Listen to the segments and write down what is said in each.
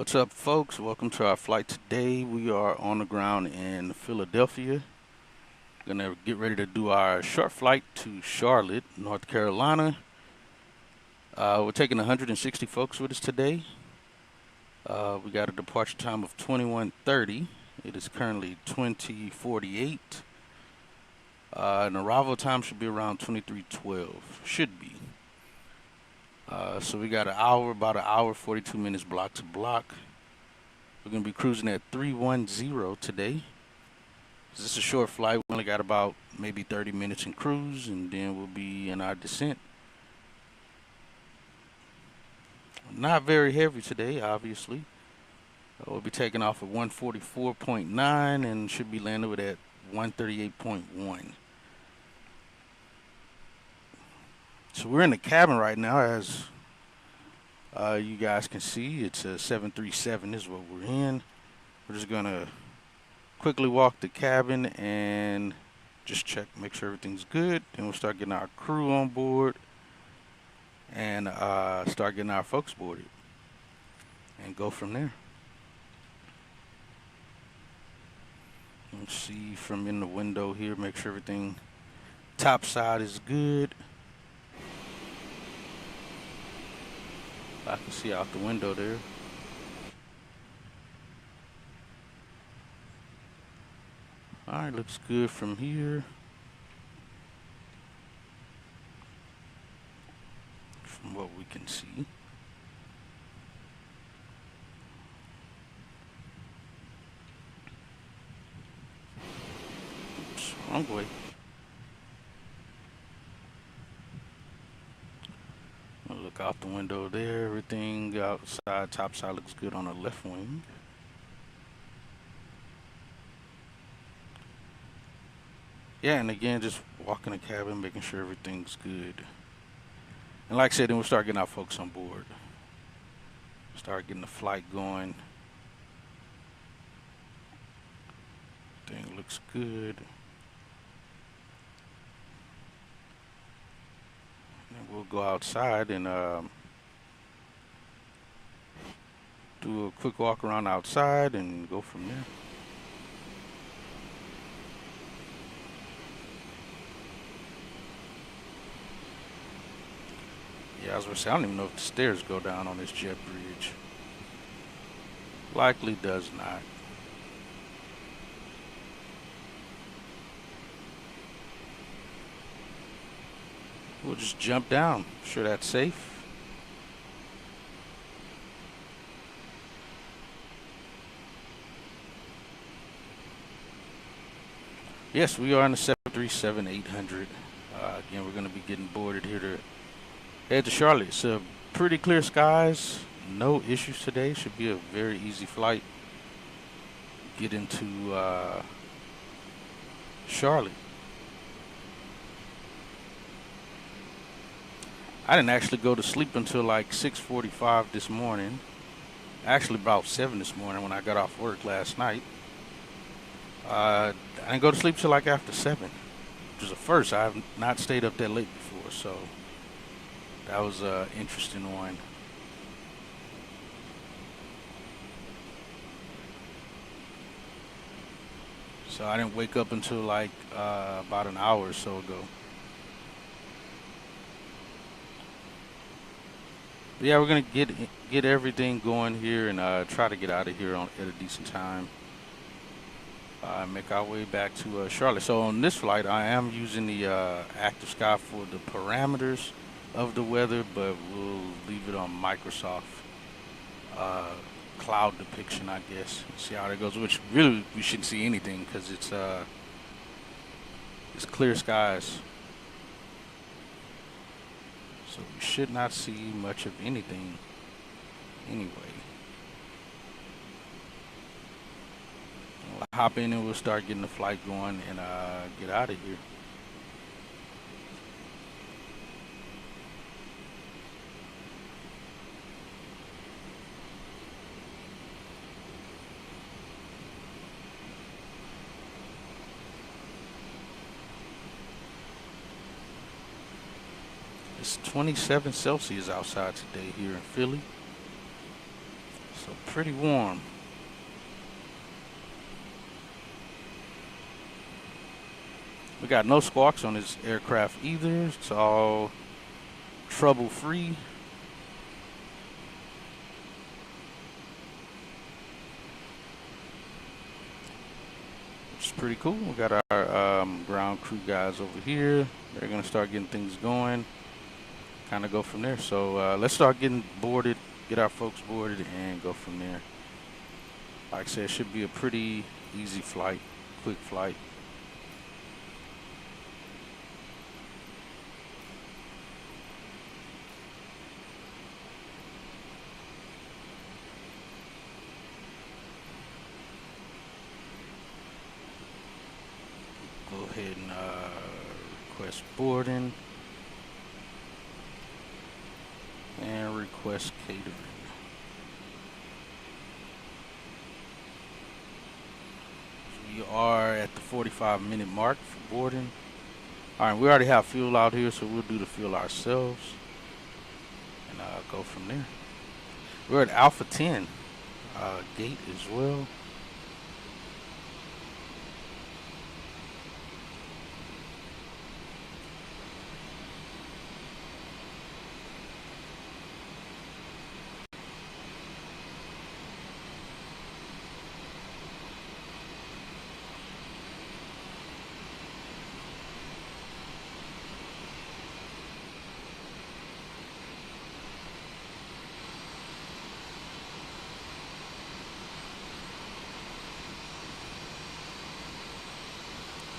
What's up, folks? Welcome to our flight today. We are on the ground in Philadelphia. Gonna get ready to do our short flight to Charlotte, North Carolina. We're taking 160 folks with us today. We got a departure time of 21:30. It is currently 20:48. And arrival time should be around 23:12. Should be. So we got about an hour, 42 minutes block to block. We're going to be cruising at 310 today. This is a short flight. We only got about maybe 30 minutes in cruise, and then we'll be in our descent. Not very heavy today, obviously. We'll be taking off at 144.9 and should be landing at 138.1. So we're in the cabin right now, as you guys can see. It's a 737 is what we're in. We're just going to quickly walk the cabin and just check, make sure everything's good. Then we'll start getting our crew on board and start getting our folks boarded and go from there. Let's see from in the window here, make sure everything top side is good. I can see out the window there. Alright, looks good from here. From what we can see. Oops, wrong way. Look out the window there. Everything outside, top side looks good on the left wing. Yeah, and again, just walking the cabin, making sure everything's good. And like I said, then we'll start getting our folks on board. Start getting the flight going. Everything looks good. And we'll go outside and do a quick walk around outside and go from there. Yeah, I was gonna say, I don't even know if the stairs go down on this jet bridge. Likely does not. We'll just jump down. Sure that's safe. Yes, we are in the 737-800. Again, we're going to be getting boarded here to head to Charlotte. It's pretty clear skies. No issues today. Should be a very easy flight. Get into Charlotte. I didn't actually go to sleep until like 6:45 this morning. Actually about 7 this morning when I got off work last night. I didn't go to sleep till like after 7, which was a first. I have not stayed up that late before, so that was an interesting one. So I didn't wake up until like about an hour or so ago. But yeah, we're gonna get everything going here and try to get out of here at a decent time. Make our way back to Charlotte. So on this flight, I am using the Active Sky for the parameters of the weather, but we'll leave it on Microsoft cloud depiction, I guess. See how that goes. Which really we shouldn't see anything because it's clear skies. So we should not see much of anything anyway. We'll hop in and we'll start getting the flight going and get out of here. It's 27 Celsius outside today here in Philly. So pretty warm. We got no squawks on this aircraft either. It's all trouble free. Which is pretty cool. We got our ground crew guys over here. They're gonna start getting things going. Kind of go from there. So let's start getting boarded, get our folks boarded, and go from there. Like I said, it should be a pretty easy flight, quick flight. Go ahead and request boarding and request catering. We are at the 45-minute mark for boarding. All right, we already have fuel out here, so we'll do the fuel ourselves and go from there. We're at Alpha 10 gate as well.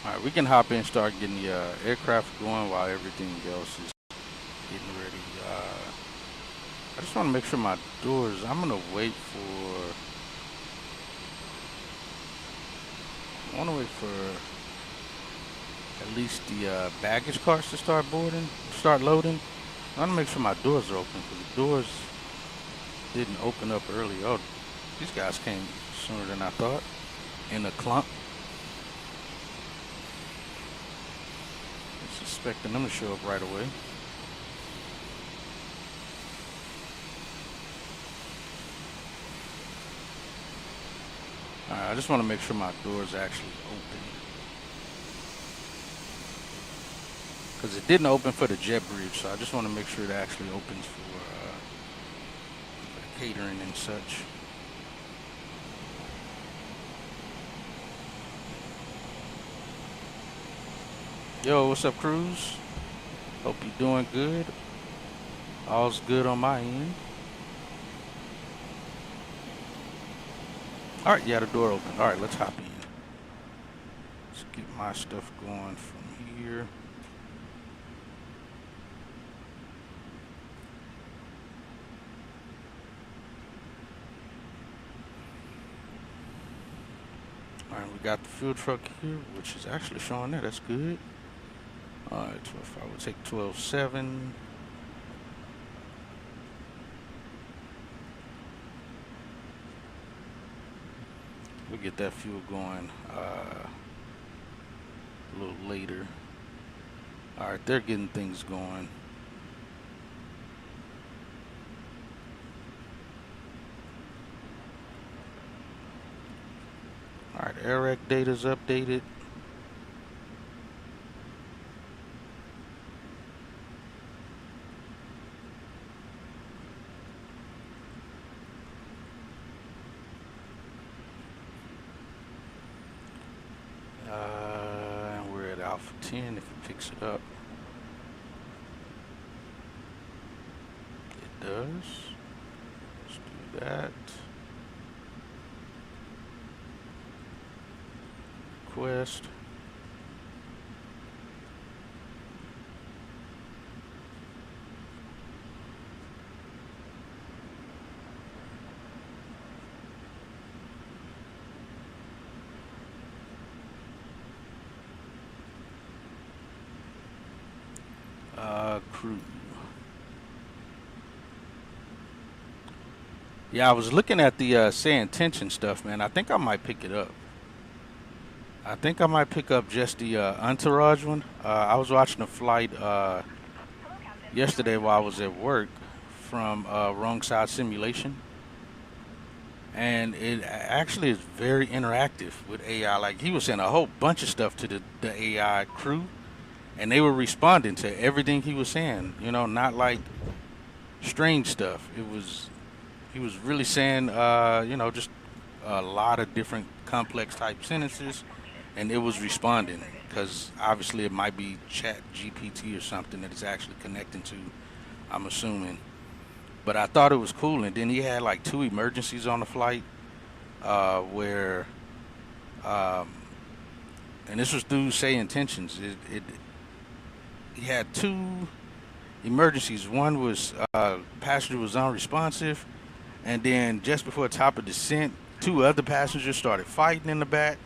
All right, we can hop in and start getting the aircraft going while everything else is getting ready. I just want to make sure my doors, I'm going to wait for, at least the baggage carts to start loading. I want to make sure my doors are open because the doors didn't open up early. Oh, these guys came sooner than I thought in a clump. Expecting them to show up right away. Alright, I just want to make sure my doors actually open. Because it didn't open for the jet bridge, so I just want to make sure it actually opens for catering and such. Yo, what's up, crews? Hope you're doing good. All's good on my end. All right, yeah, the door open. All right, let's hop in. Let's get my stuff going from here. All right, we got the fuel truck here, which is actually showing there. That's good. All right, I would take 12.7. We'll get that fuel going a little later. All right, they're getting things going. All right, AirRec data's updated. And we're at Alpha 10 if it picks it up. It does. Let's do that. Request. Crew. Yeah, I was looking at the say intention stuff, man. I think I might pick it up. I think I might pick up just the entourage one. I was watching a flight yesterday while I was at work from Wrong Side Simulation. and it actually is very interactive with AI. Like he was saying a whole bunch of stuff to the AI crew, and they were responding to everything he was saying. You know, not like strange stuff. It was he was really saying, you know, just a lot of different complex type sentences, and it was responding because obviously it might be Chat GPT or something that it's actually connecting to. I'm assuming, but I thought it was cool. And then he had like two emergencies on the flight, where, um, and this was through say intentions. It he had two emergencies. One was passenger was unresponsive, and then just before the top of descent, two other passengers started fighting in the back.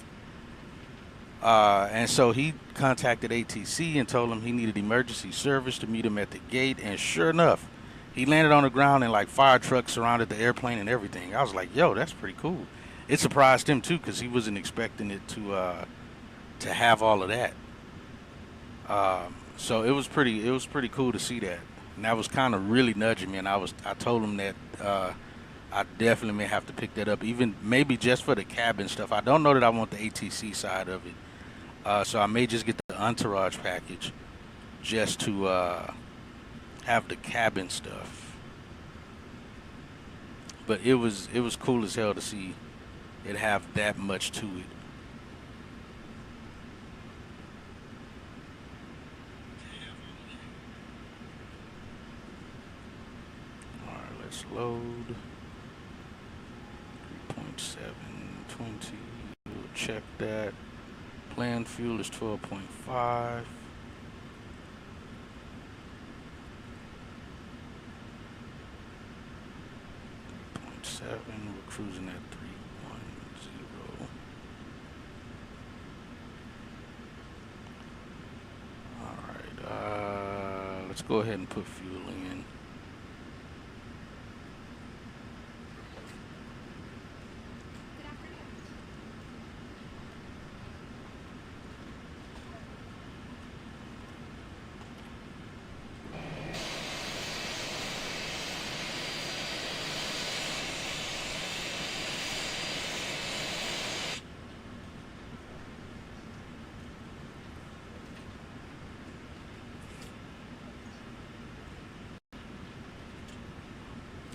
And so he contacted ATC and told him he needed emergency service to meet him at the gate. And sure enough, he landed on the ground and like fire trucks surrounded the airplane and everything. I was like, "Yo, that's pretty cool." It surprised him too because he wasn't expecting it to have all of that. So it was pretty cool to see that. And that was kind of really nudging me. And I told him that I definitely may have to pick that up, even maybe just for the cabin stuff. I don't know that I want the ATC side of it. So I may just get the entourage package just to have the cabin stuff. But it was cool as hell to see it have that much to it. All right, let's load 3.720. We'll check that. Planned fuel is 12.5. 7. We're cruising at 310. All right. Let's go ahead and put fuel in.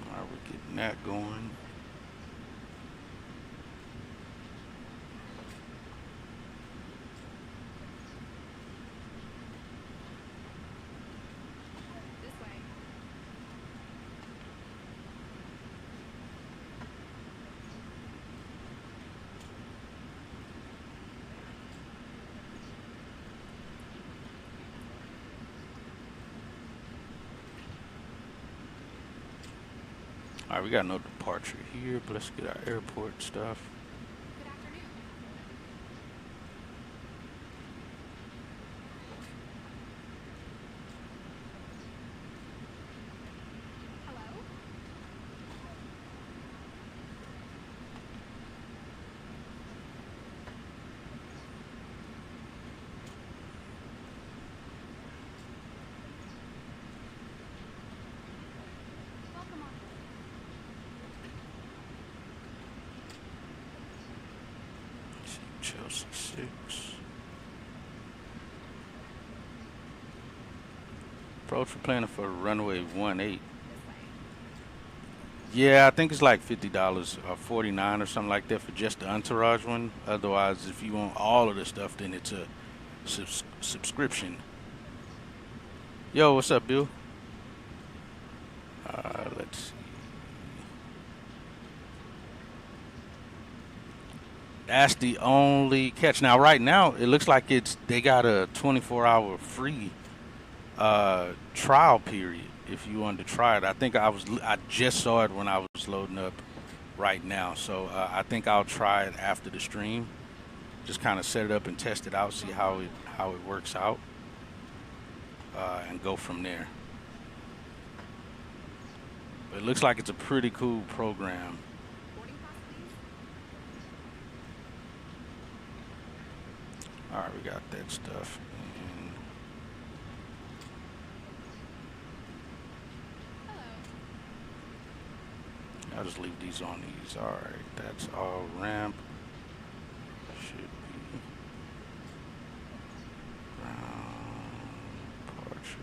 All right, we're getting that going. All right, we got no departure here, but let's get our airport stuff. Chelsea 6. Approach for planning for runway 18. Yeah, I think it's like $50 or 49 or something like that for just the entourage one. Otherwise, if you want all of the stuff, then it's a subscription. Yo, what's up, Bill? Let's see. That's the only catch. Now, right now, it looks like they got a 24-hour free trial period if you wanted to try it. I just saw it when I was loading up right now, so I think I'll try it after the stream. Just kind of set it up and test it out, see how it works out, and go from there. But it looks like it's a pretty cool program. All right, we got that stuff. I'll just leave these on these. All right, that's all ramp. Should be ground departure.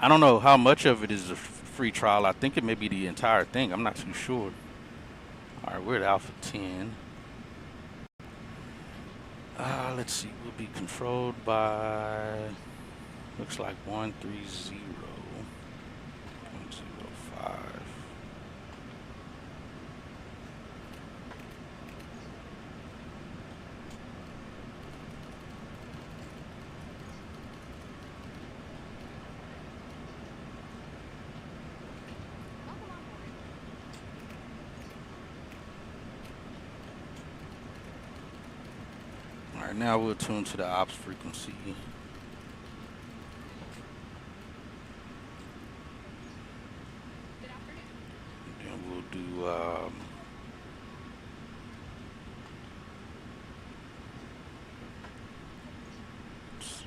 I don't know how much of it is a free trial. I think it may be the entire thing. I'm not too sure. All right, we're at Alpha 10. Let's see. We'll be controlled by, looks like 130, 105. All right, now we'll tune to the ops frequency. And then we'll do let's see.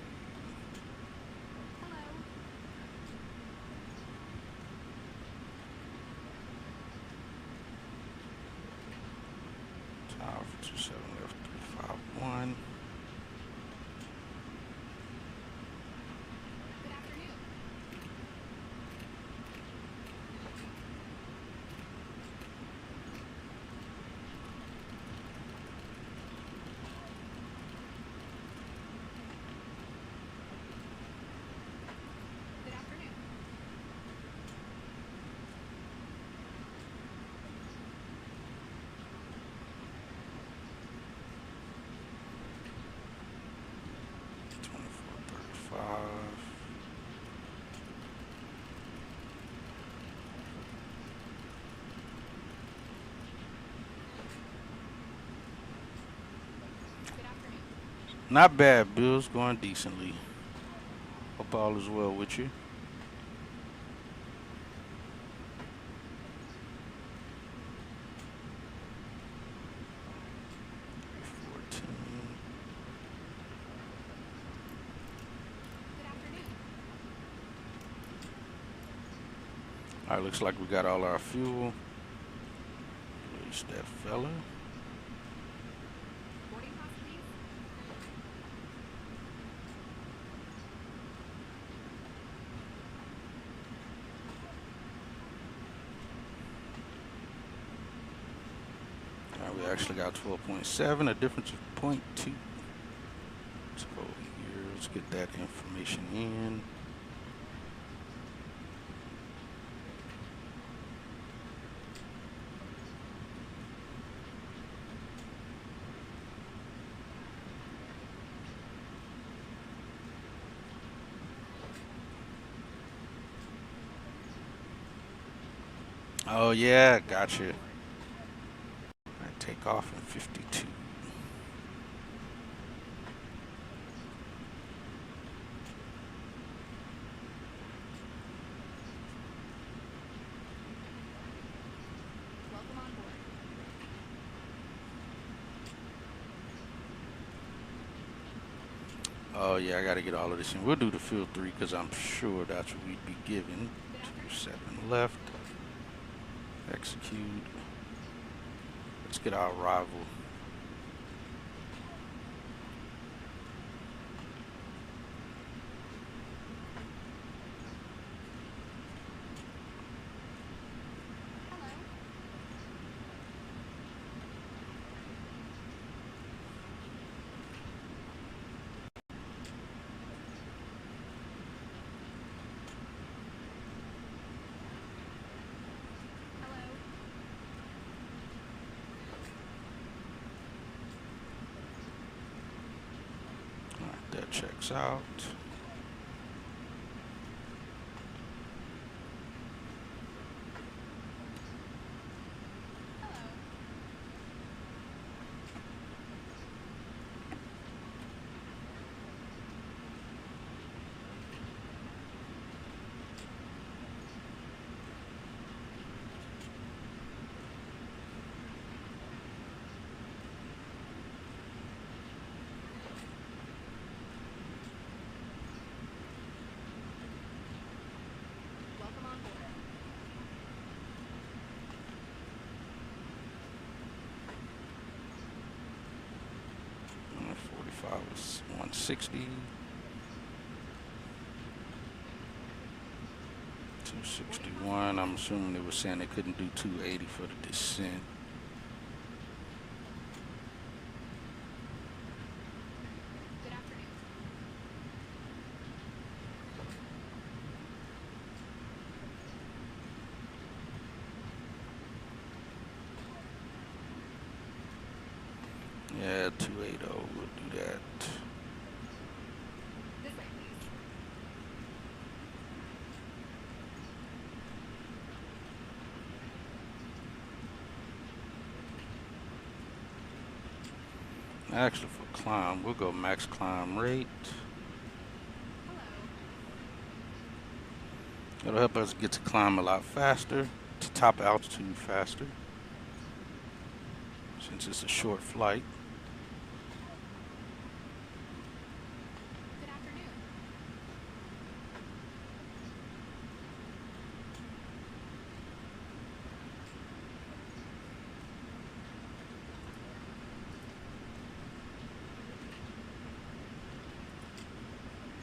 Tower for 27 left 351. Not bad, Bill's going decently. Hope all is well with you. All right, looks like we got all our fuel. Release that fella. All right, we actually got 12.7, a difference of 0.2. Let's go here. Let's get that information in. Oh yeah, gotcha. I take off in 52. Oh yeah, I gotta get all of this in. We'll do the field 3 because I'm sure that's what we'd be given. 27 left. Execute. Let's get our arrival. That checks out. 260. 261. I'm assuming they were saying they couldn't do 280 for the descent. Good afternoon. Yeah, 280. We'll do that. This way, please. Actually, for climb, we'll go max climb rate. Hello. It'll help us get to climb a lot faster, to top altitude faster, since it's a short flight. Good afternoon.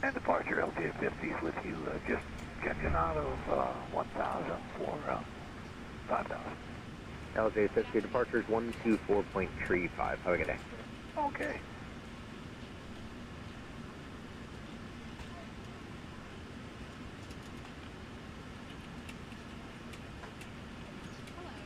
And departure LTA-50s with you, just checking out of 1,000 for 5,000. LJ50 departures 124.35. Have a good day. Okay. Hello.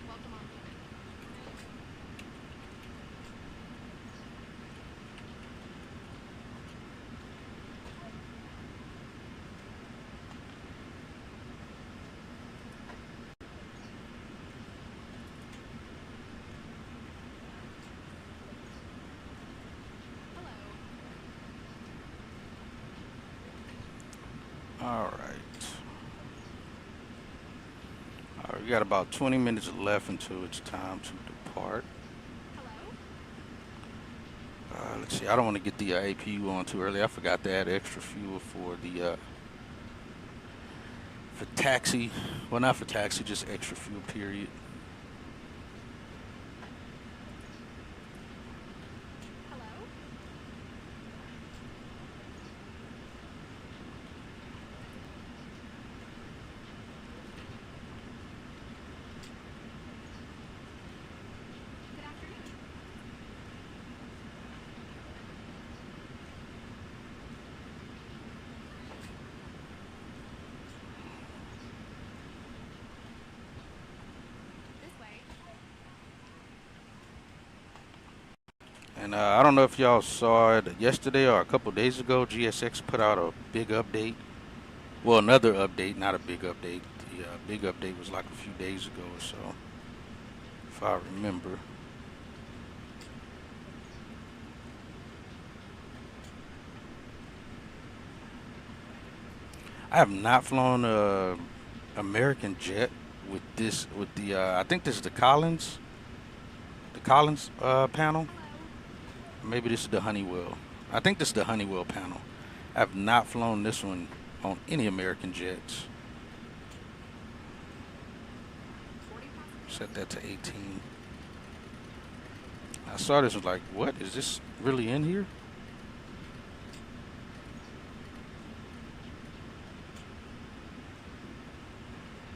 Welcome on board. Hello. All right. All right, we got about 20 minutes left until it's time to depart. Hello. Let's see. I don't want to get the APU on too early. I forgot to add extra fuel for the for taxi. Well, not for taxi, just extra fuel. Period. Hello. Good afternoon. This way. And I don't know if y'all saw it yesterday or a couple days ago. GSX put out a big update. Well, another update, not a big update. The big update was like a few days ago or so, if I remember. I have not flown a American jet with this, with the, I think this is the Collins panel. Hello. Maybe this is the Honeywell. I think this is the Honeywell panel. I have not flown this one on any American jets. 40 passengers. Set that to 18. I saw this, was like, what? Is this really in here?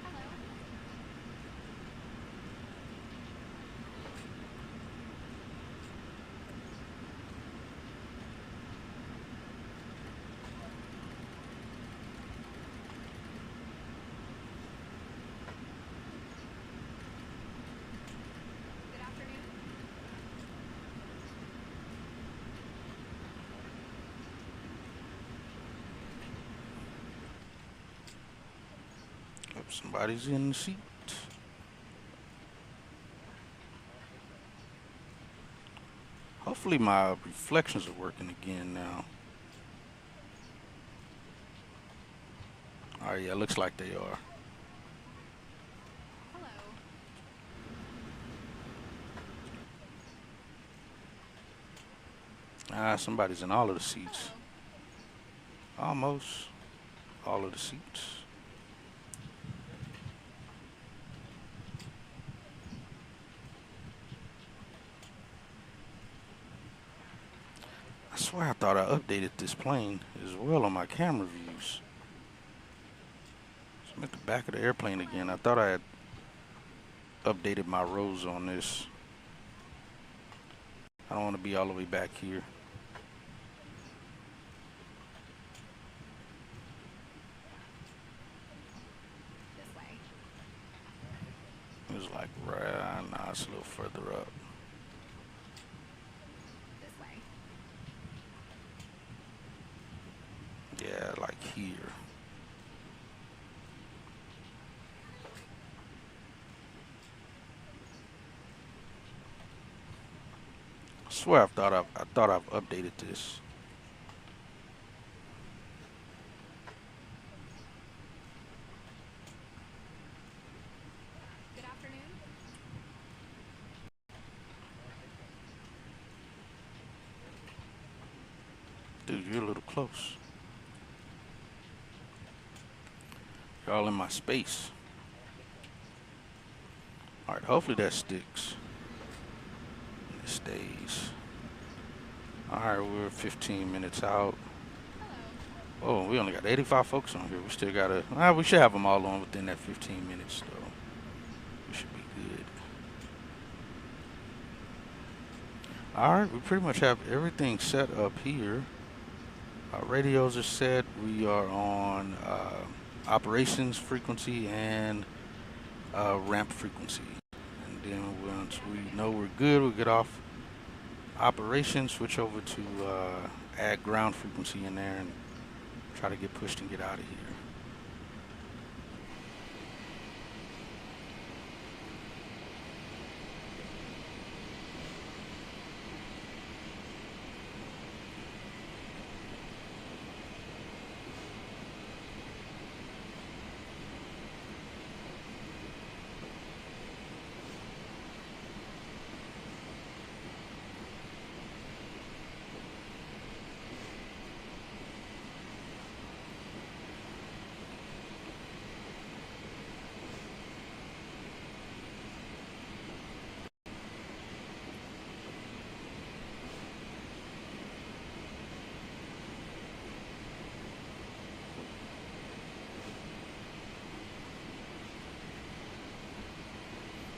Hello. Good afternoon. Oh, somebody's in the seat. Hopefully my reflections are working again now. All right, yeah, looks like they are. Hello. Ah, somebody's in all of the seats. Hello. Almost all of the seats. I swear I thought I updated this plane as well on my camera views. So I'm at the back of the airplane again. I thought I had updated my rows on this. I don't want to be all the way back here. This way. It was like, right, nah, it's a little further up. This way. Yeah, like here. I swear I thought I've updated this. Good afternoon. Dude, you're a little close. You're all in my space. All right, hopefully that sticks. It stays. All right, we're 15 minutes out. Hello. Oh, we only got 85 folks on here. We still gotta, we should have them all on within that 15 minutes, though. We should be good. All right, we pretty much have everything set up here. Our radios are set. We are on operations frequency and ramp frequency. And then once we know we're good, we'll get off operations, switch over to add ground frequency in there and try to get pushed and get out of here.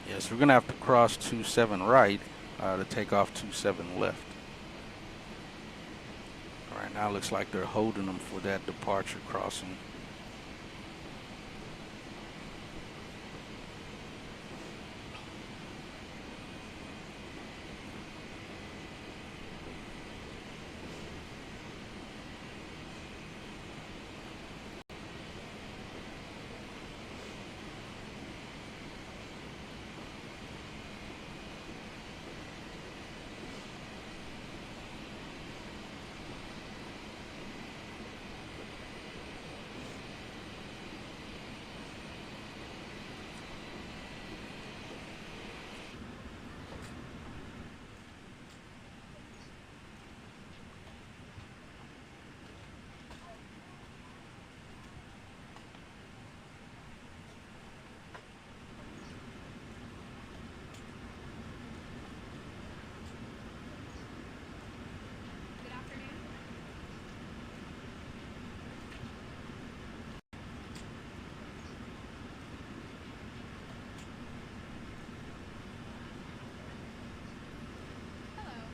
Yes, we're gonna have to cross 27 right to take off 27 left. Right now, it looks like they're holding them for that departure crossing. Good afternoon. Hello.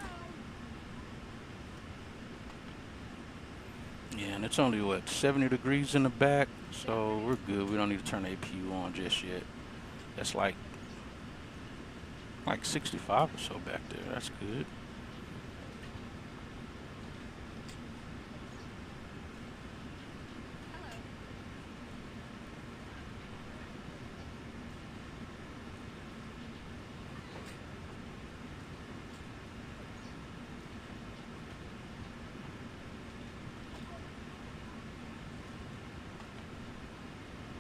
Hello. Yeah, and it's only what 70 degrees in the back, so we're good. We don't need to turn the APU on just yet. That's like 65 or so back there. That's good. Hello.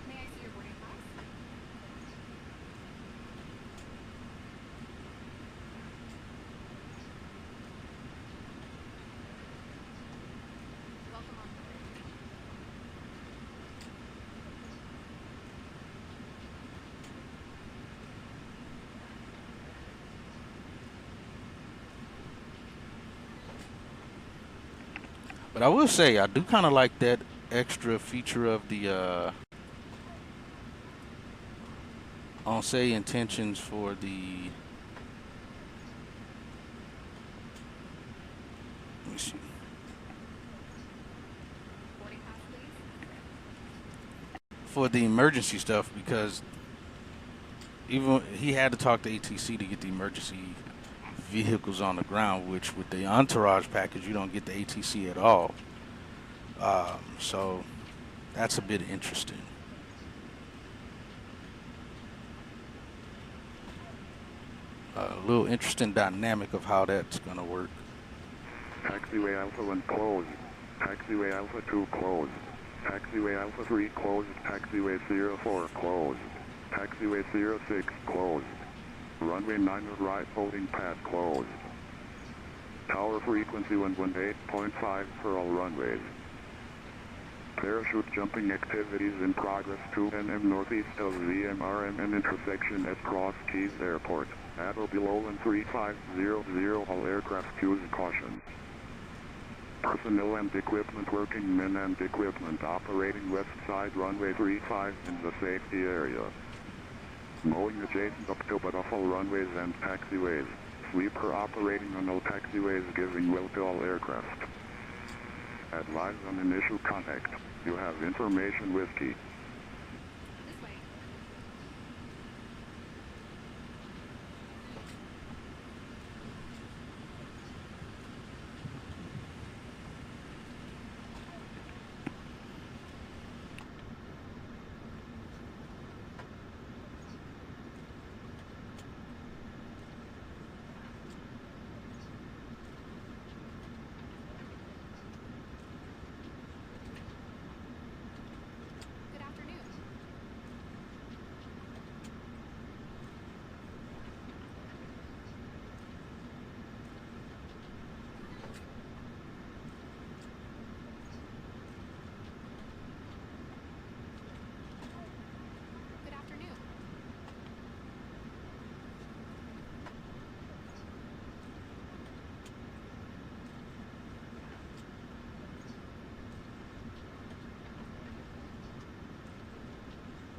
May I see your boarding pass? But I will say I do kind of like that extra feature of the on say intentions for the. Let me see. Boarding pass, please. For the emergency stuff, because even he had to talk to ATC to get the emergency vehicles on the ground, which with the entourage package you don't get the ATC at all. So that's a bit interesting. A little interesting dynamic of how that's gonna work. Taxiway Alpha 1 closed. Taxiway Alpha 2 closed. Taxiway Alpha 3 closed. Taxiway 04 closed. Taxiway 06 closed. Runway 9 right holding pad closed. Tower frequency 118.5 for all runways. Parachute jumping activities in progress 2 nm northeast of VMRMN intersection at Cross Keys Airport. At or below 13500 all aircraft use caution. Personnel and equipment working men and equipment operating west side runway 35 in the safety area. Mowing adjacent up to but off all runways and taxiways. Sweeper operating on all taxiways giving will to all aircraft. Advise on initial contact. You have information whiskey. This way. Good afternoon. Good afternoon.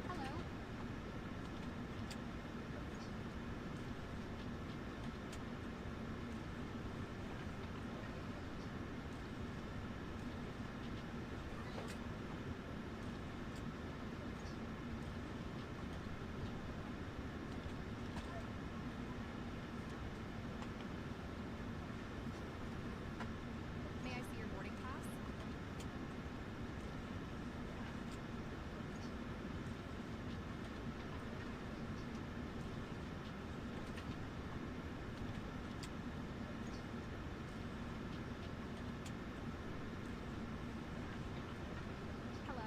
Hello. May I see your boarding pass? Hello?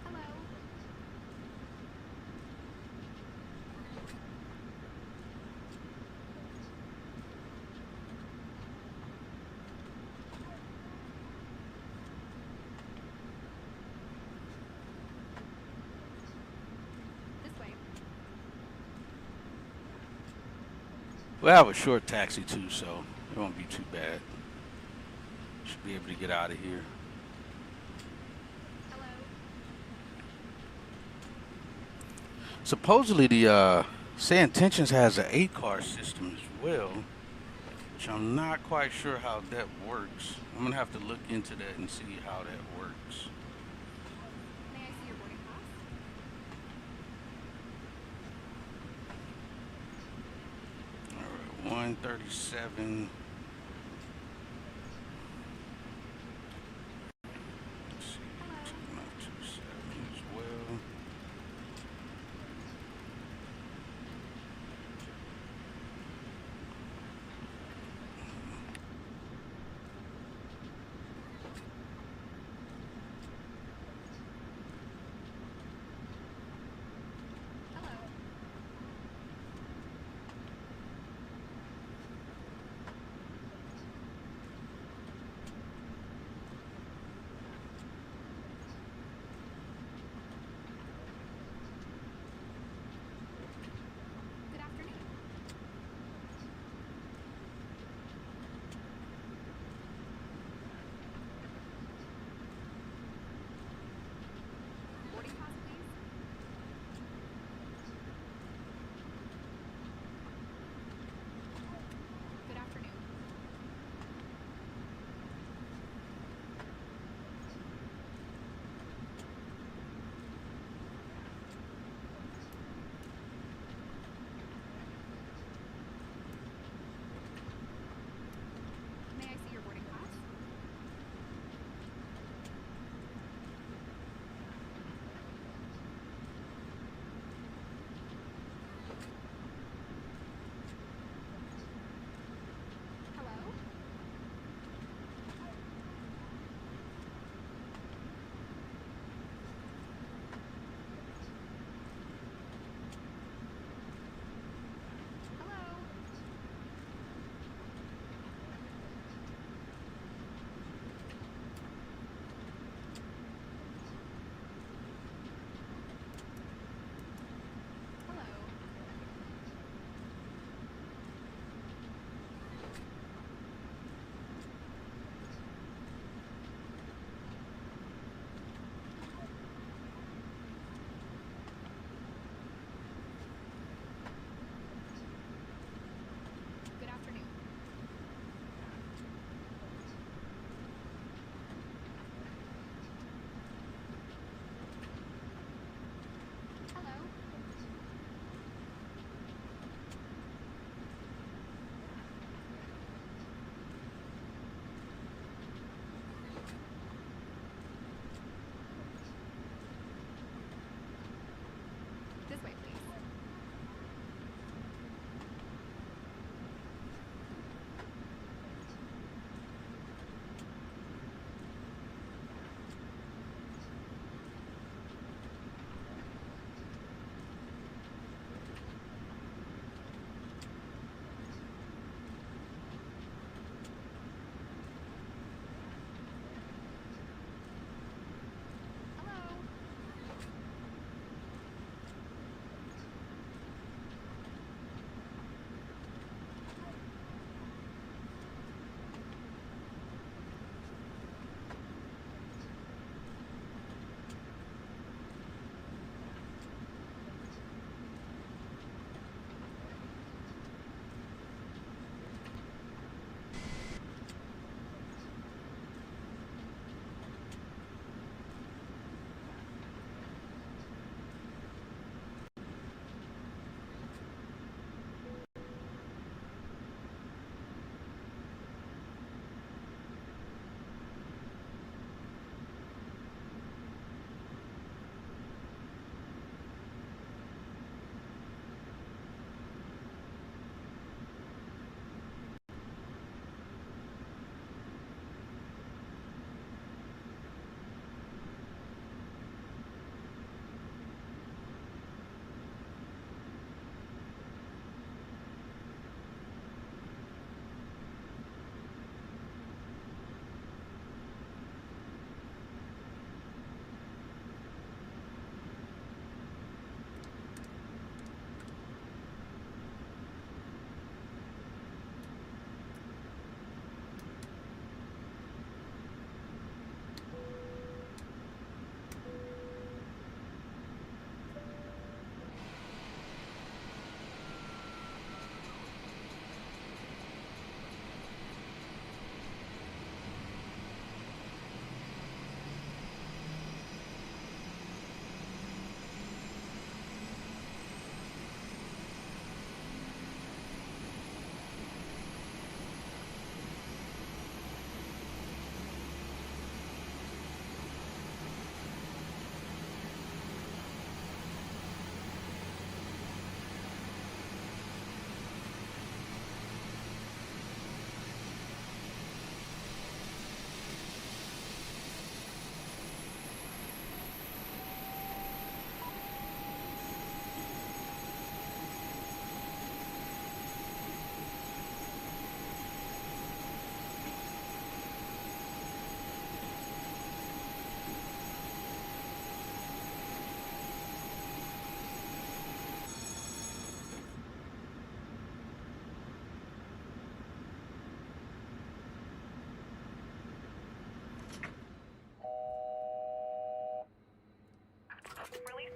Hello? Hello? This way. We have a short taxi too, so it won't be too bad. Should be able to get out of here. Hello? Supposedly the Say Intentions has an 8-car system as well, which I'm not quite sure how that works. I'm gonna have to look into that and see how that works. May I see your boarding pass? All right, 137. Let's see, Hello? 2927 as well.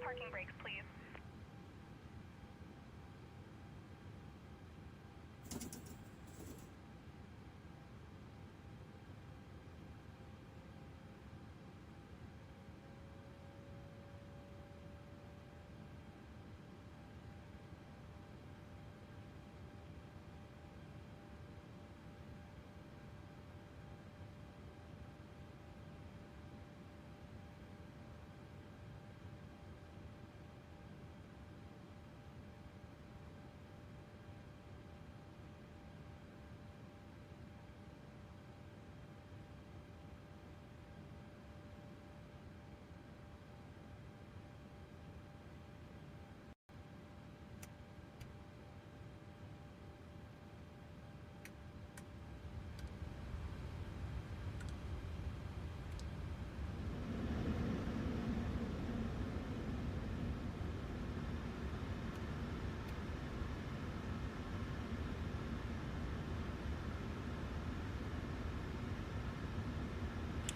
Parking brakes, please.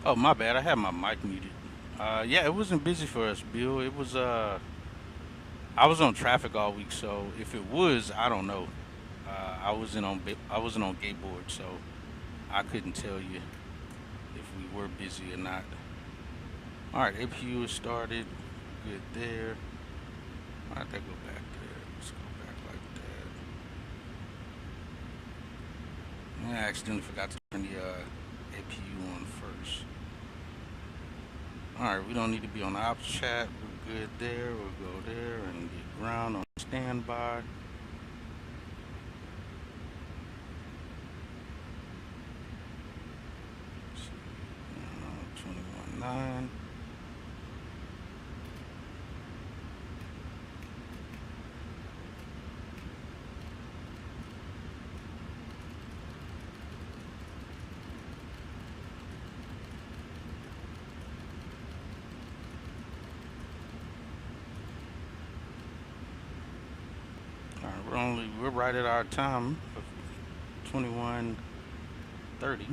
Oh, my bad. I had my mic muted. Yeah, it wasn't busy for us, Bill. It was I was on traffic all week, so if it was, I don't know. I wasn't on gate board, so I couldn't tell you if we were busy or not. All right, APU is started. Good there. All right, that go back there. Let's go back like that. I accidentally forgot to turn the APU on first. All right, we don't need to be on the ops chat. We're good there. We'll go there and get ground on standby. Let's see, 21.9. All right, we're right at our time of 21:30. All right,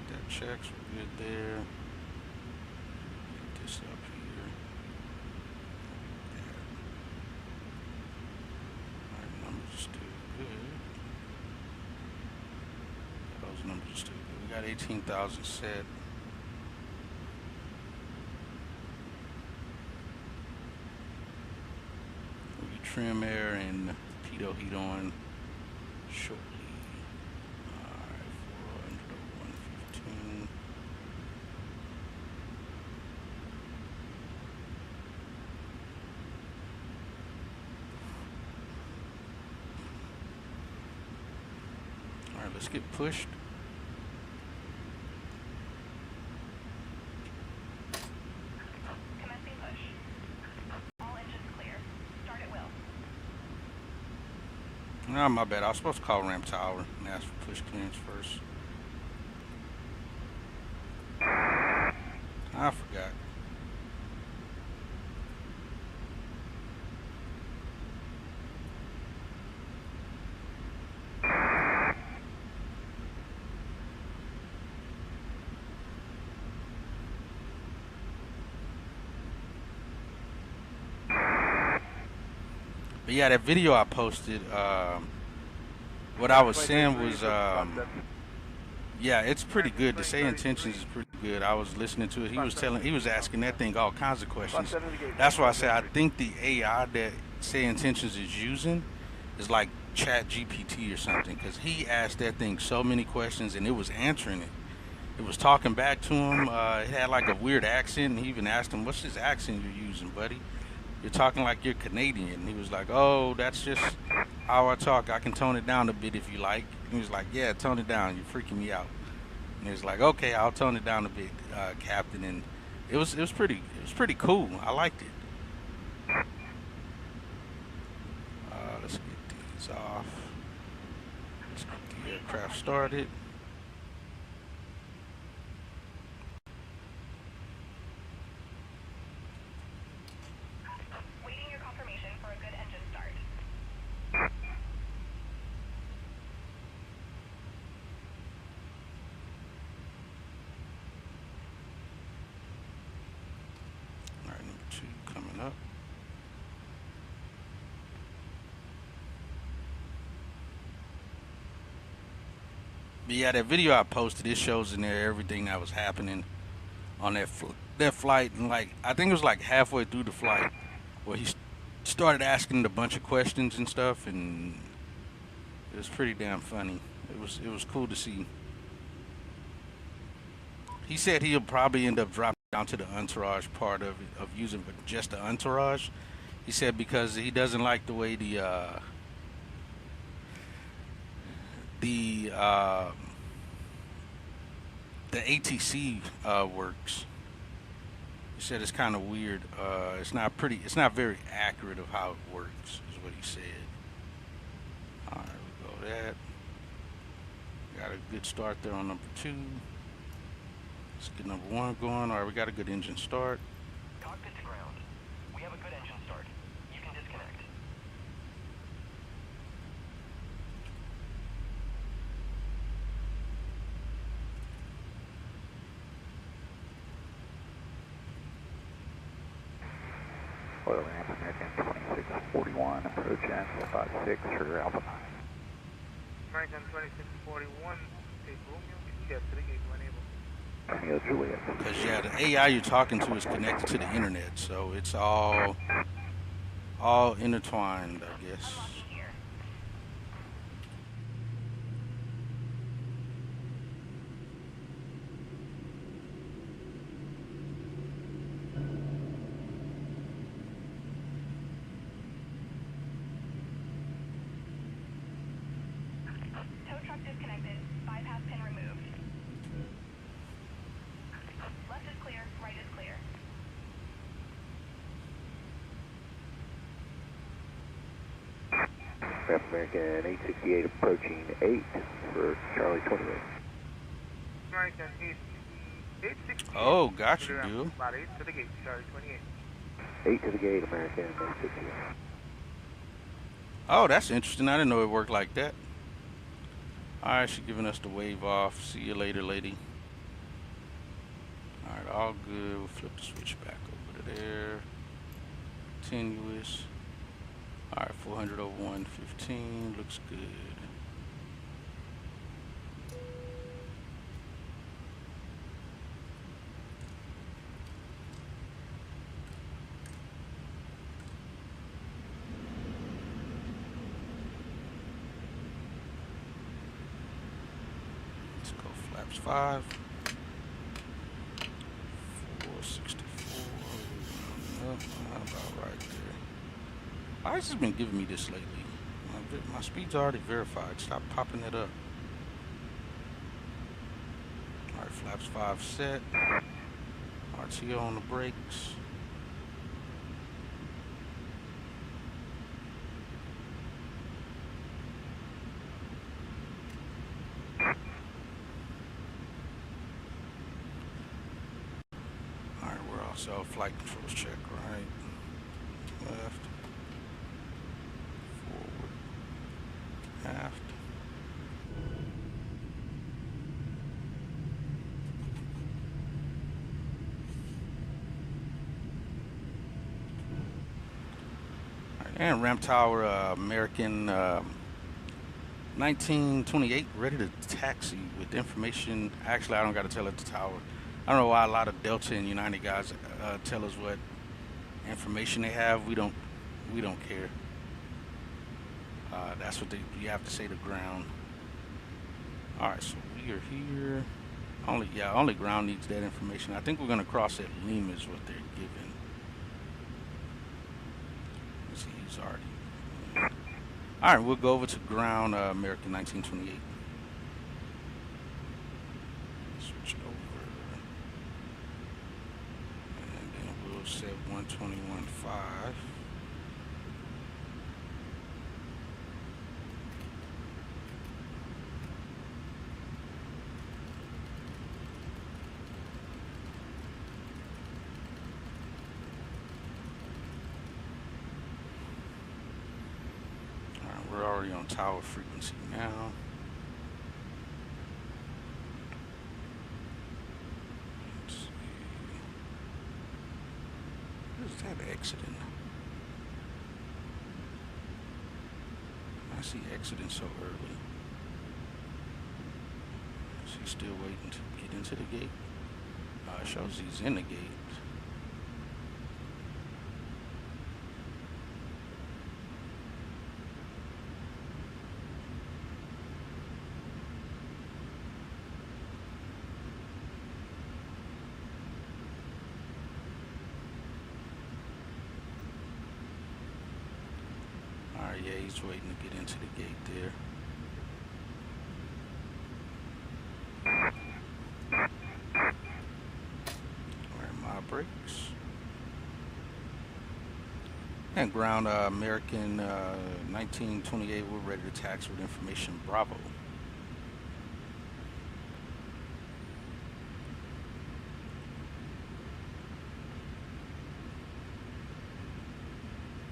that checks. We're good there. Get this up here. All right, numbers are still good. Those numbers are still good. We got 18,000 set. We trim air and pitot heat on shortly. Alright, 400 over 115. Alright, let's get pushed. Commencing push. All engines clear. Start at will. Nah, my bad. I was supposed to call ramp tower and ask for push clearance first. I forgot. But yeah, that video I posted, what I was saying was, yeah, it's pretty good. The say intentions is pretty good. I was listening to it. He was asking that thing all kinds of questions. That's why I say I think the AI that say intentions is using is like Chat GPT or something, because he asked that thing so many questions and it was answering it. It was talking back to him. It had like a weird accent, and he even asked him, "What's this accent you're using, buddy? You're talking like you're Canadian." And he was like, "Oh, that's just how I talk. I can tone it down a bit if you like." And he was like, "Yeah, tone it down. You're freaking me out." And he was like, "Okay, I'll tone it down a bit, Captain." And it was pretty cool. I liked it. Let's get these off. Let's get the aircraft started. Waiting your confirmation for a good engine start. All right, number 2 coming up. But yeah, that video I posted, it shows in there everything that was happening on that flight, and like I think it was like halfway through the flight where he started asking a bunch of questions and stuff, and it was pretty damn funny. It was cool to see. He said he'll probably end up dropping down to the entourage part of using just the entourage. He said because he doesn't like the way the the ATC works. He said it's kind of weird. It's not pretty. It's not very accurate of how it works. Is what he said. All right, we go that. Got a good start there on number 2. Let's get number 1 going. All right, we got a good engine start. Cockpit to ground. We have a good engine start. You can disconnect. Oil ramp American 2641, approach Alpha 56 for Alpha 9. American 2641, take Romeo Juliet to the gate when able. Romeo Juliet. Because yeah, the AI you're talking to is connected to the internet, so it's all intertwined, I guess. Unlocking here. Tow truck disconnected. Bypass pin removed. Left is clear, right is clear. Ramp American 868 approaching 8 for Charlie 28. American 868. Oh, got you, dude. About 8 to the gate, Charlie 28. 8 to the gate, American 868. Oh, that's interesting. I didn't know it worked like that. All right, she's giving us the wave off. See you later, lady. All right, all good. We'll flip the switch back over to there. Continuous. All right, 400 over 115. Looks good. Let's go flaps 5. 464. About right there. ICE has been giving me this lately. My speed's already verified. Stop popping it up. All right, flaps 5 set. RTO on the brakes. All right, we're also flight controls check, right? Left. Forward. Aft. And ramp tower, American 1928, ready to taxi with information. Actually, I don't got to tell it to tower. I don't know why a lot of Delta and United guys tell us what information they have. We don't care. That's what you have to say to ground. All right, so we are here. Only ground needs that information. I think we're gonna cross at Lima is what they're giving. Let's see, he's already. All right, we'll go over to ground, American 1928. Switch it over, and then we'll set 121.5. We're already on tower frequency now. Let's see. Where's that exiting? I see exiting so early. He's still waiting to get into the gate. It shows he's in the gate. Alright, yeah, he's waiting to get into the gate there. Wearing my brakes. And ground American 1928, we're ready to tax with information Bravo.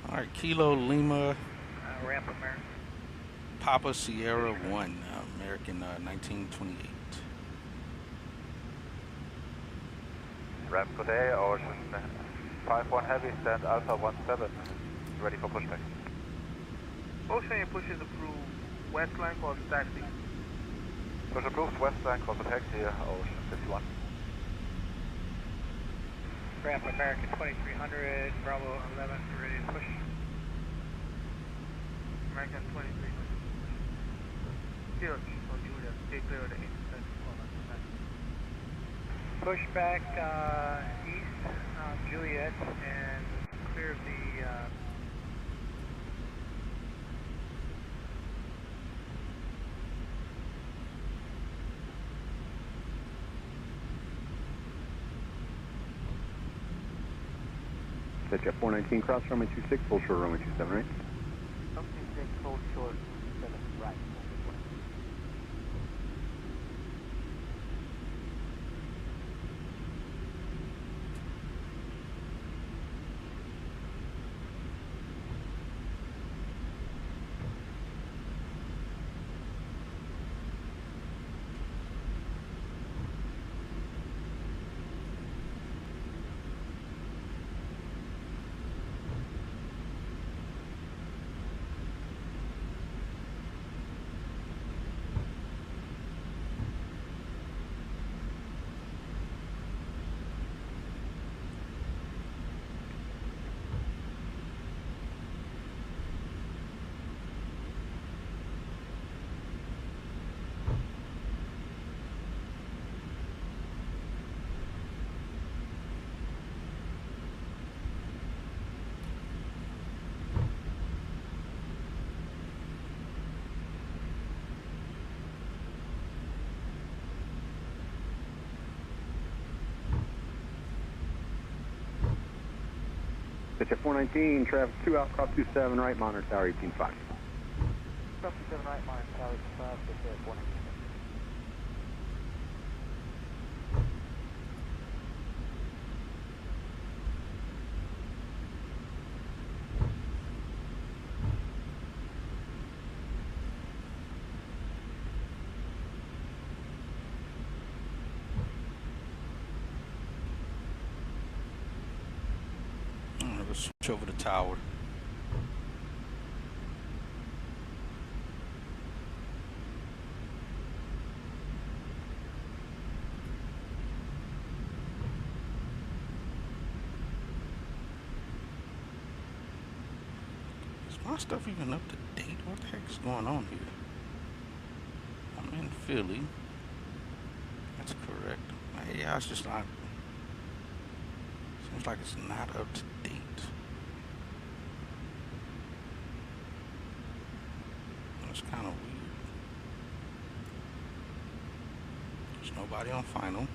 Alright, Kilo Lima, Ramp American. Papa Sierra 1, American 1928. Ramp today, Ocean 5-1 Heavy, stand Alpha 17, ready for pushback. Ocean pushes approved. West line calls taxi. Push approved, west line, call for taxi, Ocean 51. Ramp American 2300, Bravo 11, ready to push. American 2300. Still east on Julia, stay clear of the intersection. Push back east on Juliet and clear of the Pitch at 419, cross runway 26, full short runway 27, right? something six, hold short, 7 right. Pitch at 419, traffic 2 out, crop 27, right, monitor tower 18.5. Crop 27 right, monitor tower 18.5, pitch at 419. Let's switch over the tower. Is my stuff even up to date? What the heck is going on here? I'm in Philly. That's correct. Yeah, it's just not. Seems like it's not up to date. It's kind of weird. There's nobody on final.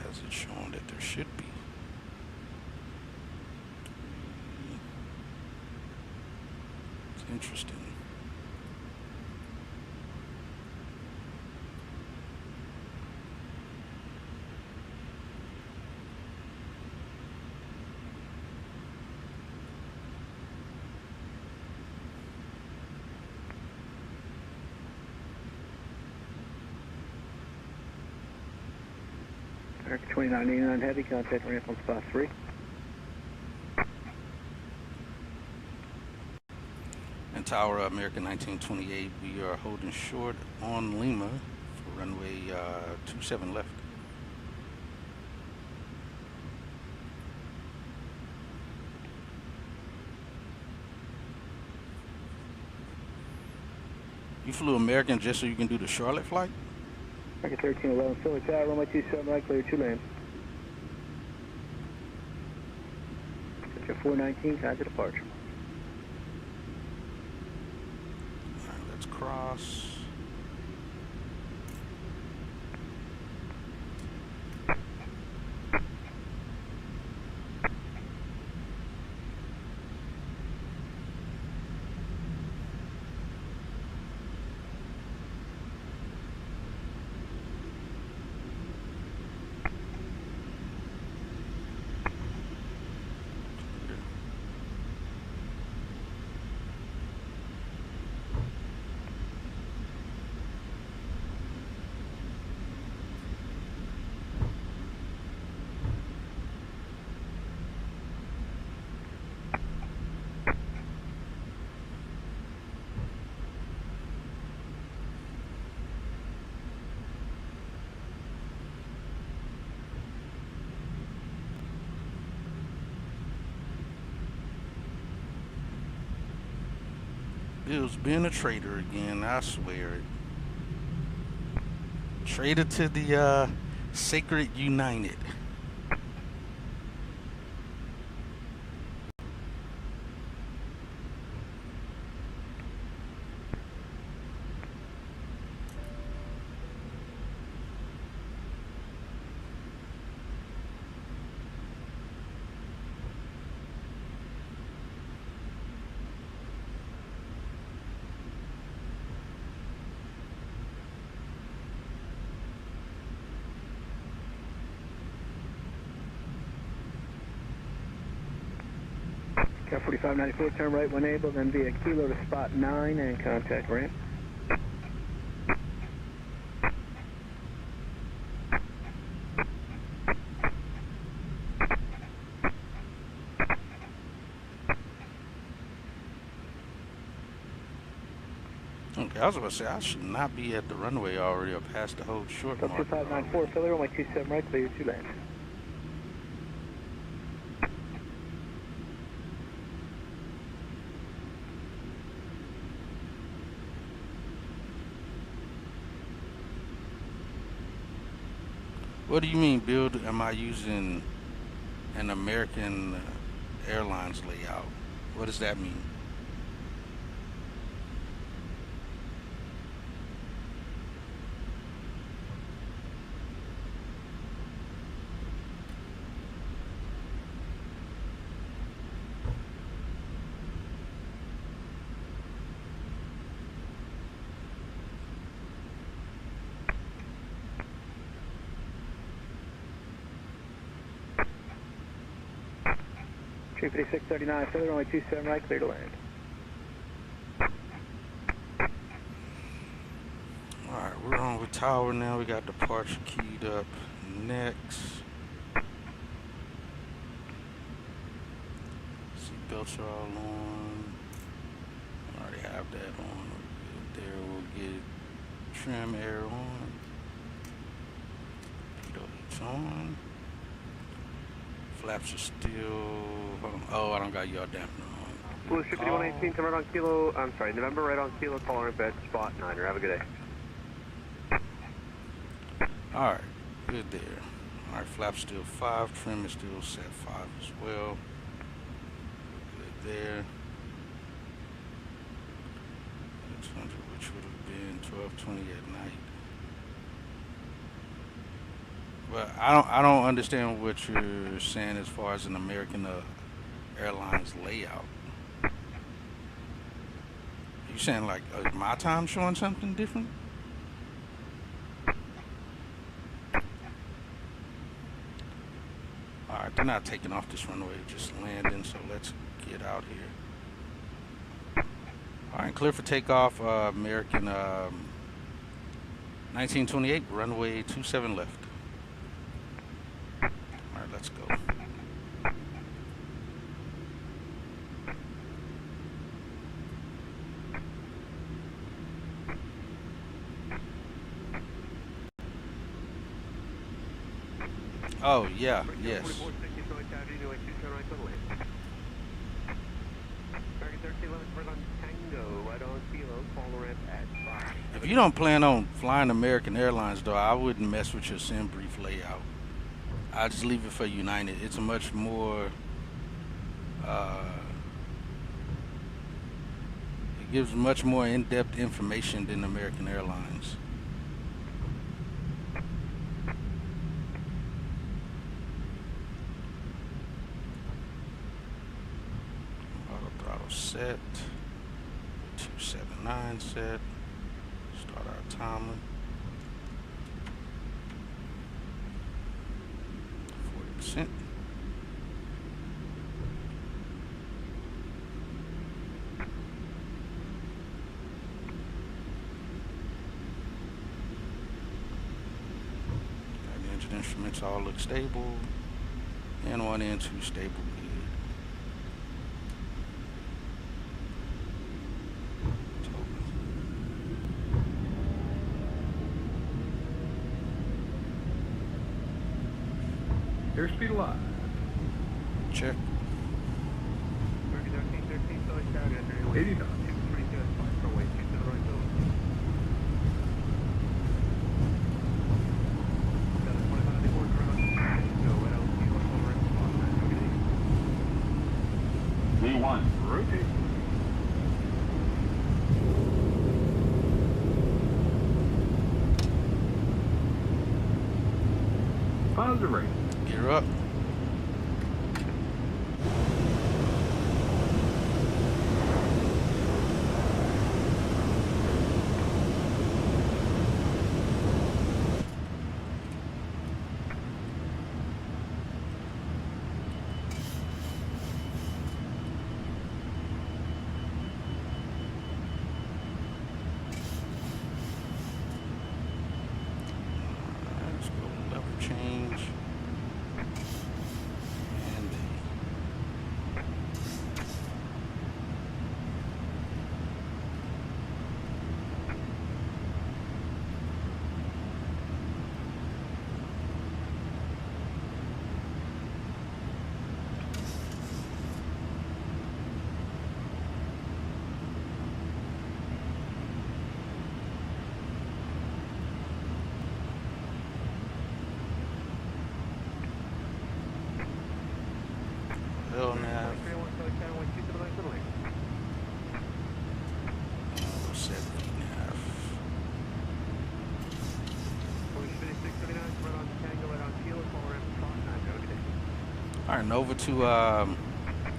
Has it shown that there should be? It's interesting. American 2989 Heavy, contact ramp on spot 3. And Tower, American 1928. We are holding short on Lima for runway 27 left. You flew American just so you can do the Charlotte flight? American 1311, Philly Tower, runway 27 right, clear to land. Sector 419, time to departure. All right, let's cross. Bill's being a traitor again, I swear it. Traitor to the Sacred United. Car 4594, turn right when able, then via Kilo to spot 9 and contact ramp. Okay, I was about to say I should not be at the runway already or past the whole short Car mark. 2594, Philly, runway 27 right, clear to land. What do you mean, Bill? Am I using an American Airlines layout? What does that mean? Tree 5639, Philly, runway 27 right, clear to land. Alright, we're on with Tower now. We got departure keyed up next. Seatbelts are all on. I already have that on. We're good there. We'll get trim air on. Pitot heat's on. Flaps are still. Hold on. Oh, I don't got y'all dampener on. Blue Ship 118, turn right on Kilo, I'm sorry, November right on Kilo, tolerant bed, spot 9, have a good day. Alright, good there. Alright, flaps still 5, trim is still set 5 as well. Good there. 600, which would have been 1220 at night. But I don't understand what you're saying as far as an American Airlines layout. You saying like my time showing something different? Alright, they're not taking off this runway, just landing, so let's get out here. Alright, clear for takeoff, American 1928, runway 27 left. Alright, let's go. Oh, yeah, yes. 4460 Troy Tower, runway 27 right to the left. American 1311, right on Tango, right on Kilo, follow ramp at 5. If you don't plan on flying American Airlines, though, I wouldn't mess with your sim brief layout. I just leave it for United. It's a much more, it gives much more in-depth information than American Airlines. Auto throttle set, 279 set, start our timer. 40%. The engine instruments all look stable, and 1 and 2 stable. Good. Airspeed alive. Check. American 1313 Troy Tower, runway 80 knots. 232 at 5, runway 27 right to the left. Got a 25 on the order, right on Tango, right on Kilo, follow ramp at 5. Have a good day. V1. Rotate. Positive rate. Gear up. Let's go lever change. And hell nav. 301 Troy Tower, runway 27 right to the left. Set nav. Polish 5639, right on Tango, right on Kilo, follow ramp at 5. Have a good day. All right, Nova to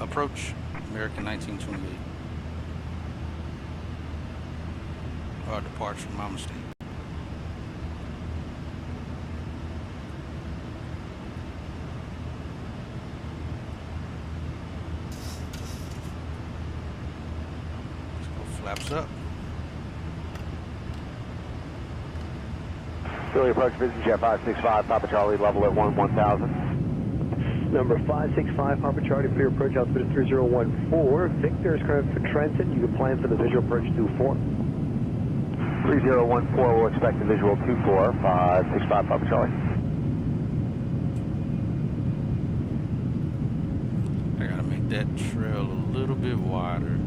approach American 1928. Departure, my mistake. Let's go flaps up. Philly approach business jet 565, Papa Charlie, level at 1000. Number 565, Papa Charlie, clear approach, altitude 3014. Victor is current for Trenton. You can plan for the visual approach 24. 3014, we'll expect a visual 24, 565, Papa Charlie. I gotta make that trail a little bit wider.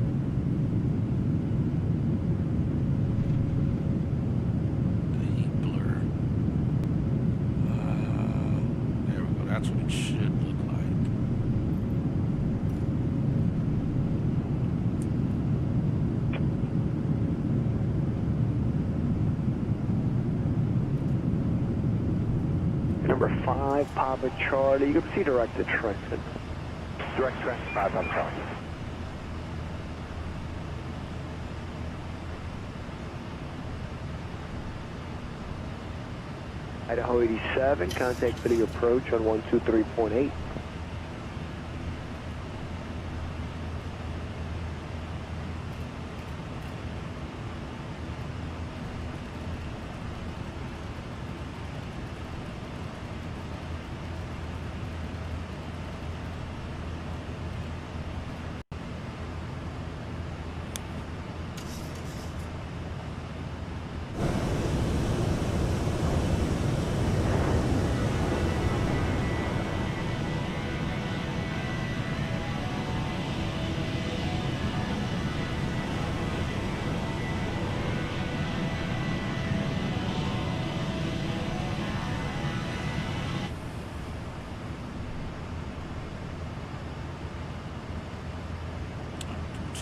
The heat blur. There we go. That's what it should look like. Number 5, Papa Charlie. You can proceed direct to Trenton. Direct trend, 5, Papa Charlie. Idaho 87, contact video approach on 123.8.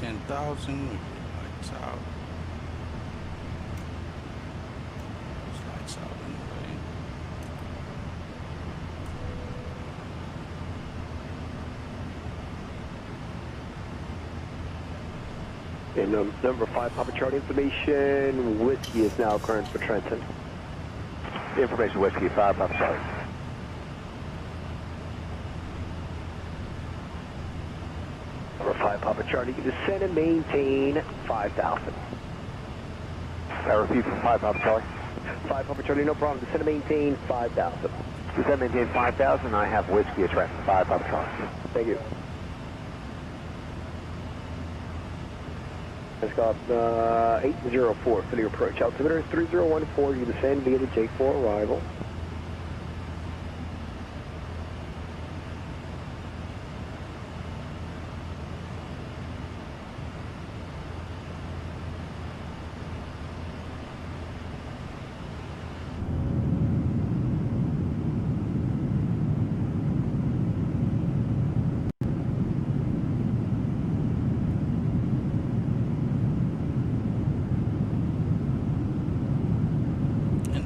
10,000. Lights out. Lights out anyway. And number 5, Papa Charlie information. Whiskey is now current for Trenton. Information Whiskey 5, Papa Charlie. Number 5, Papa Charlie, you descend and maintain 5,000. I repeat from 5, Papa Charlie. 5, Papa Charlie, no problem. Descend and maintain 5,000. Descend and maintain 5,000. I have Whiskey at Trenton 5, Papa Charlie. Thank you. Scout 804 for the approach. Altimeter 3014. You descend via the Jake 4 arrival.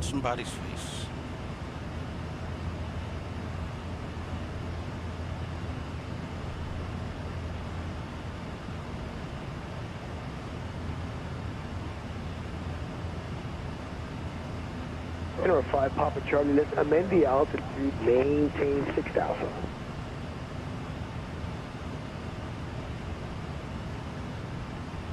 Somebody's face. Number 5, Papa Charlie, let's amend the altitude, maintain 6,000.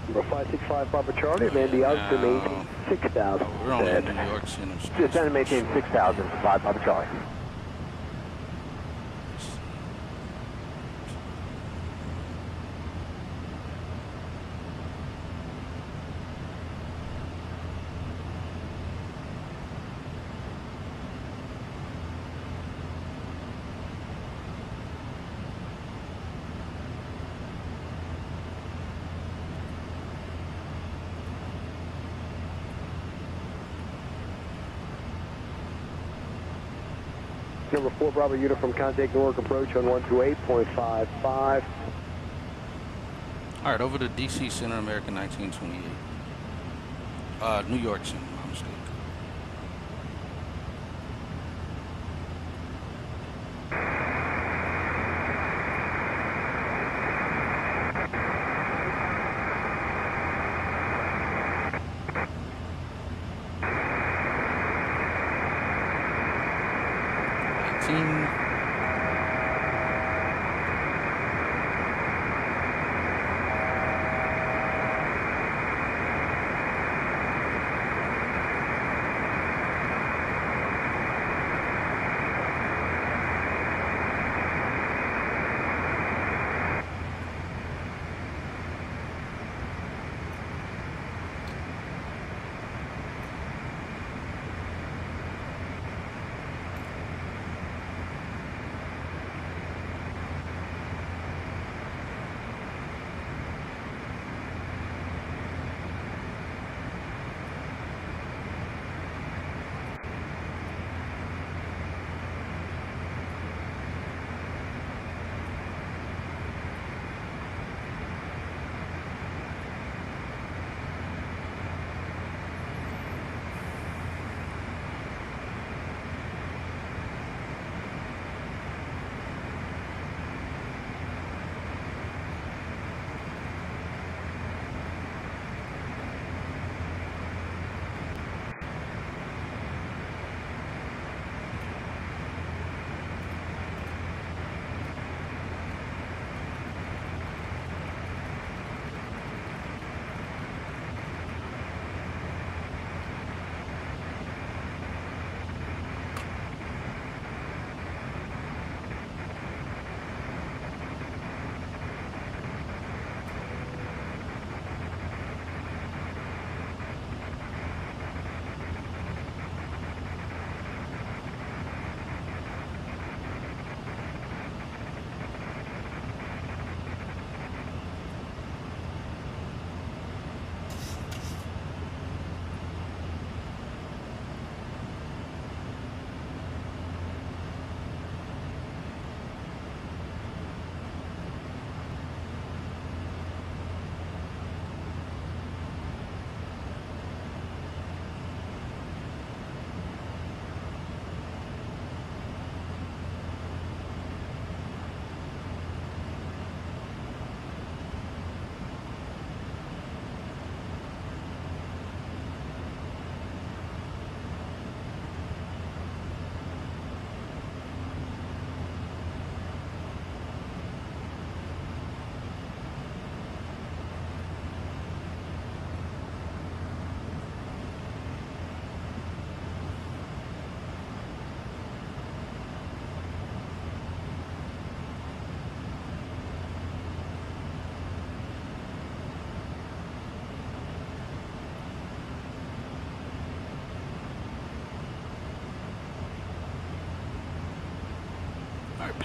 Number 565, Papa Charlie, amend the altitude, maintain 6,000. We're only in New York Center. Descend and maintain 6,000 for 5, Papa Charlie. Number 4, Bravo unit from contact Newark approach on 128.55. All right, over to DC Center, American 1928. New York Center, my mistake.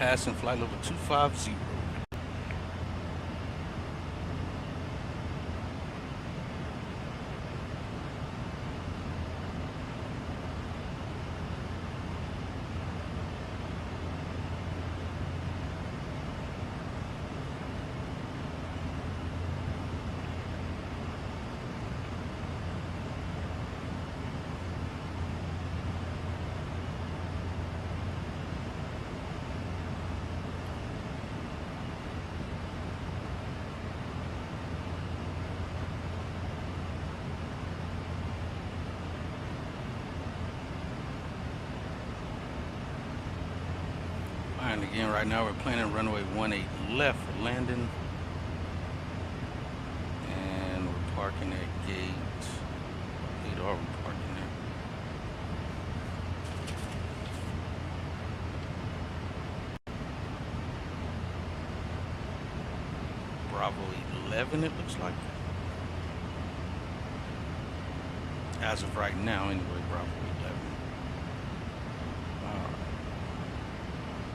passing flight level 250. And again, right now we're planning runway 18 left for landing. And we're parking at gate 8. Are we parking there? Bravo 11, it looks like. As of right now, anyway, Bravo 11.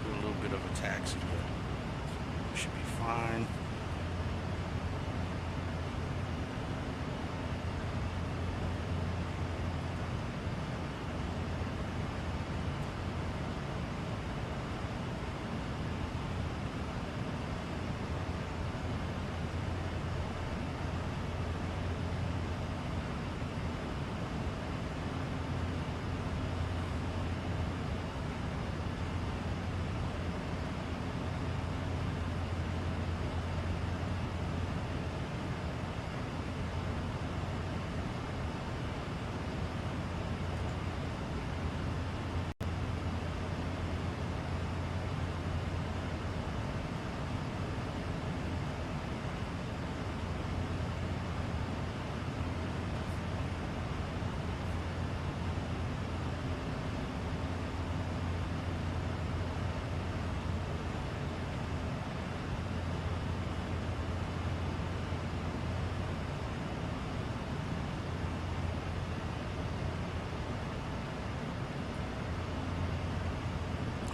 Do a little bit of a taxi, but we should be fine.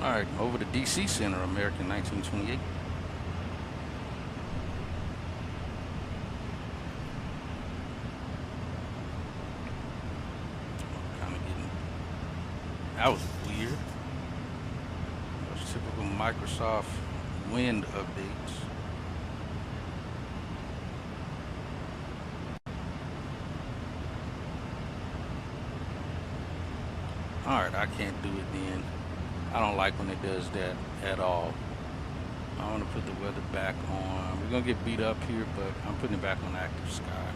All right, over to DC Center, American 1928. Kind of getting, that was weird. Those typical Microsoft wind updates. All right, I can't do it then. I don't like when it does that at all. I want to put the weather back on. We're going to get beat up here, but I'm putting it back on active sky.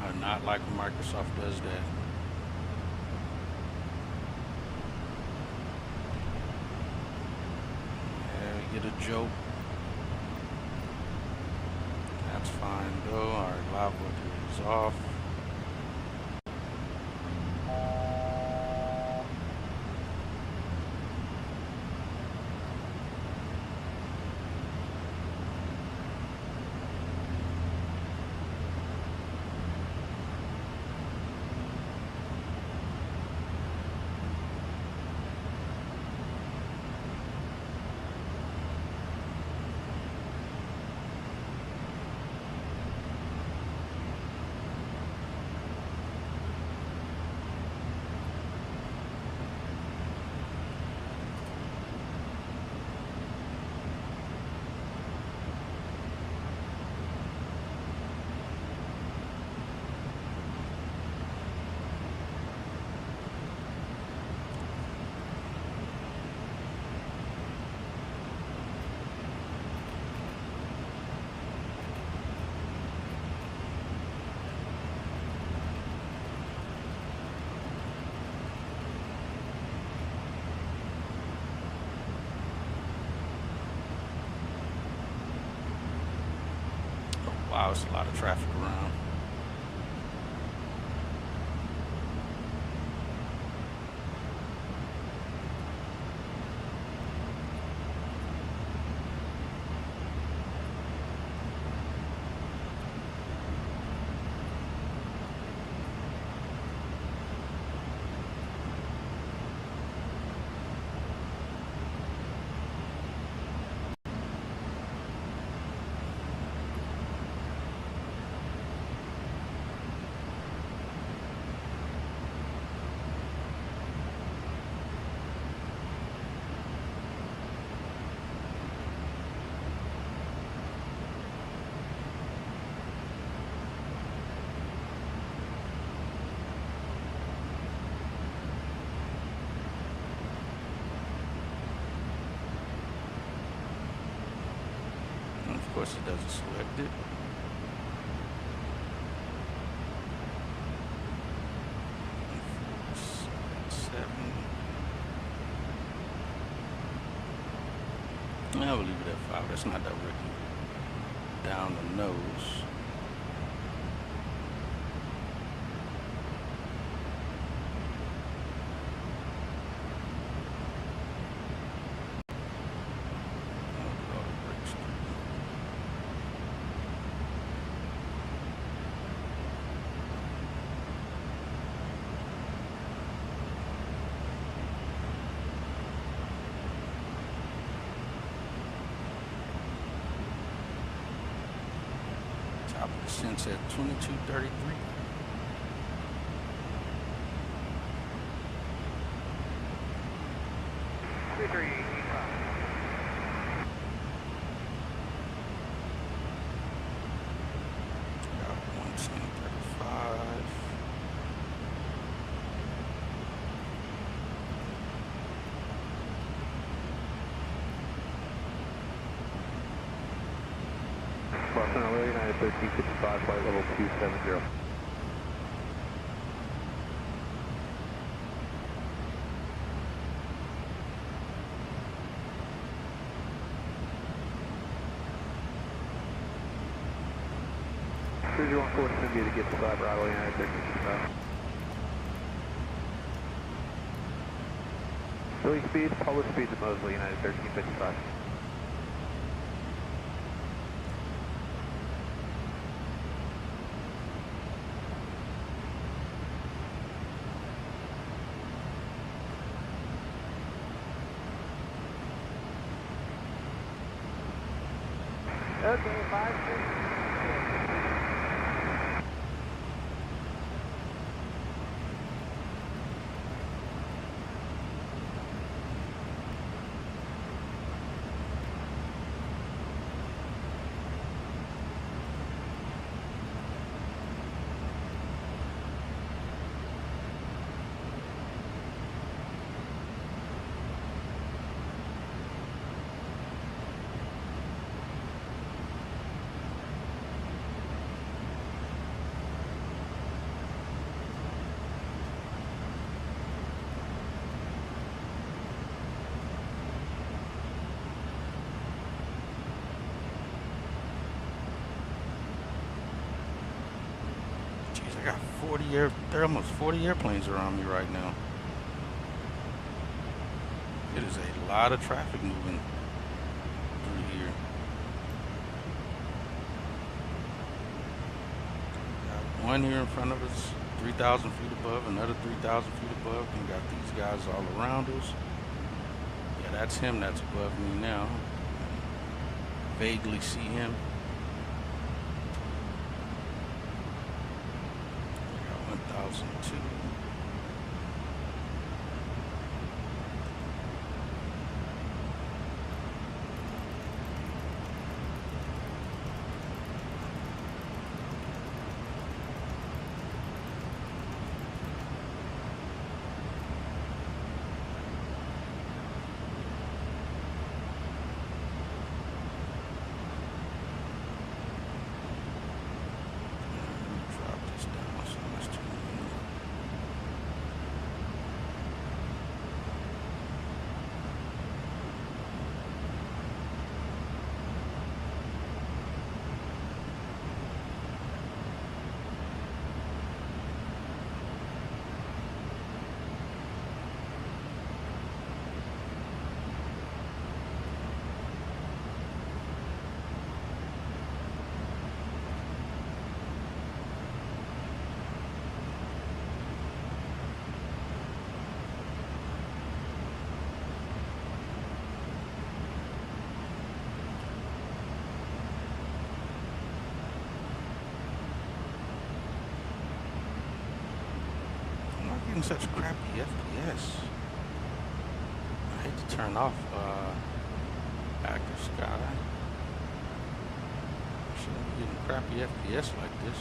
I do not like when Microsoft does that. Yeah, we get a joke. That's fine though. All right, live weather is off. Wow, it's a lot of traffic around. course, it doesn't select it. I will leave it at 5. That's not directly down the nose. Top of the descent's at 2233. Got 110.35. Boston, LA, United 1355, flight level 270. Cruiser 1470 to get to 5, Bravo, United 1355. Philly speed, public speed to Mosley, United 1355. Okay, 5-6. Jeez, I got there are almost 40 airplanes around me right now. It is a lot of traffic moving through here. Got one here in front of us, 3,000 feet above, another 3,000 feet above, and got these guys all around us. Yeah, that's him that's above me now. Vaguely see him. I got 1,002. Drop this down so much to such crappy FPS. I hate to turn off active sky. Shouldn't be getting crappy FPS like this.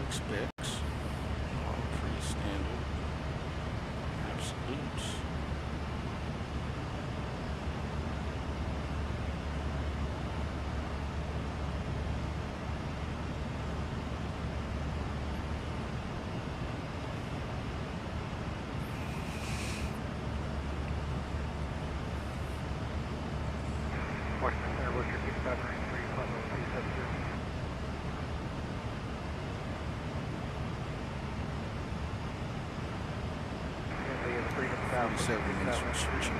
Public specs. All pretty standard. Absolutes. Washington Air, what's your feedback range for your flight level 270? 47 minutes from switching.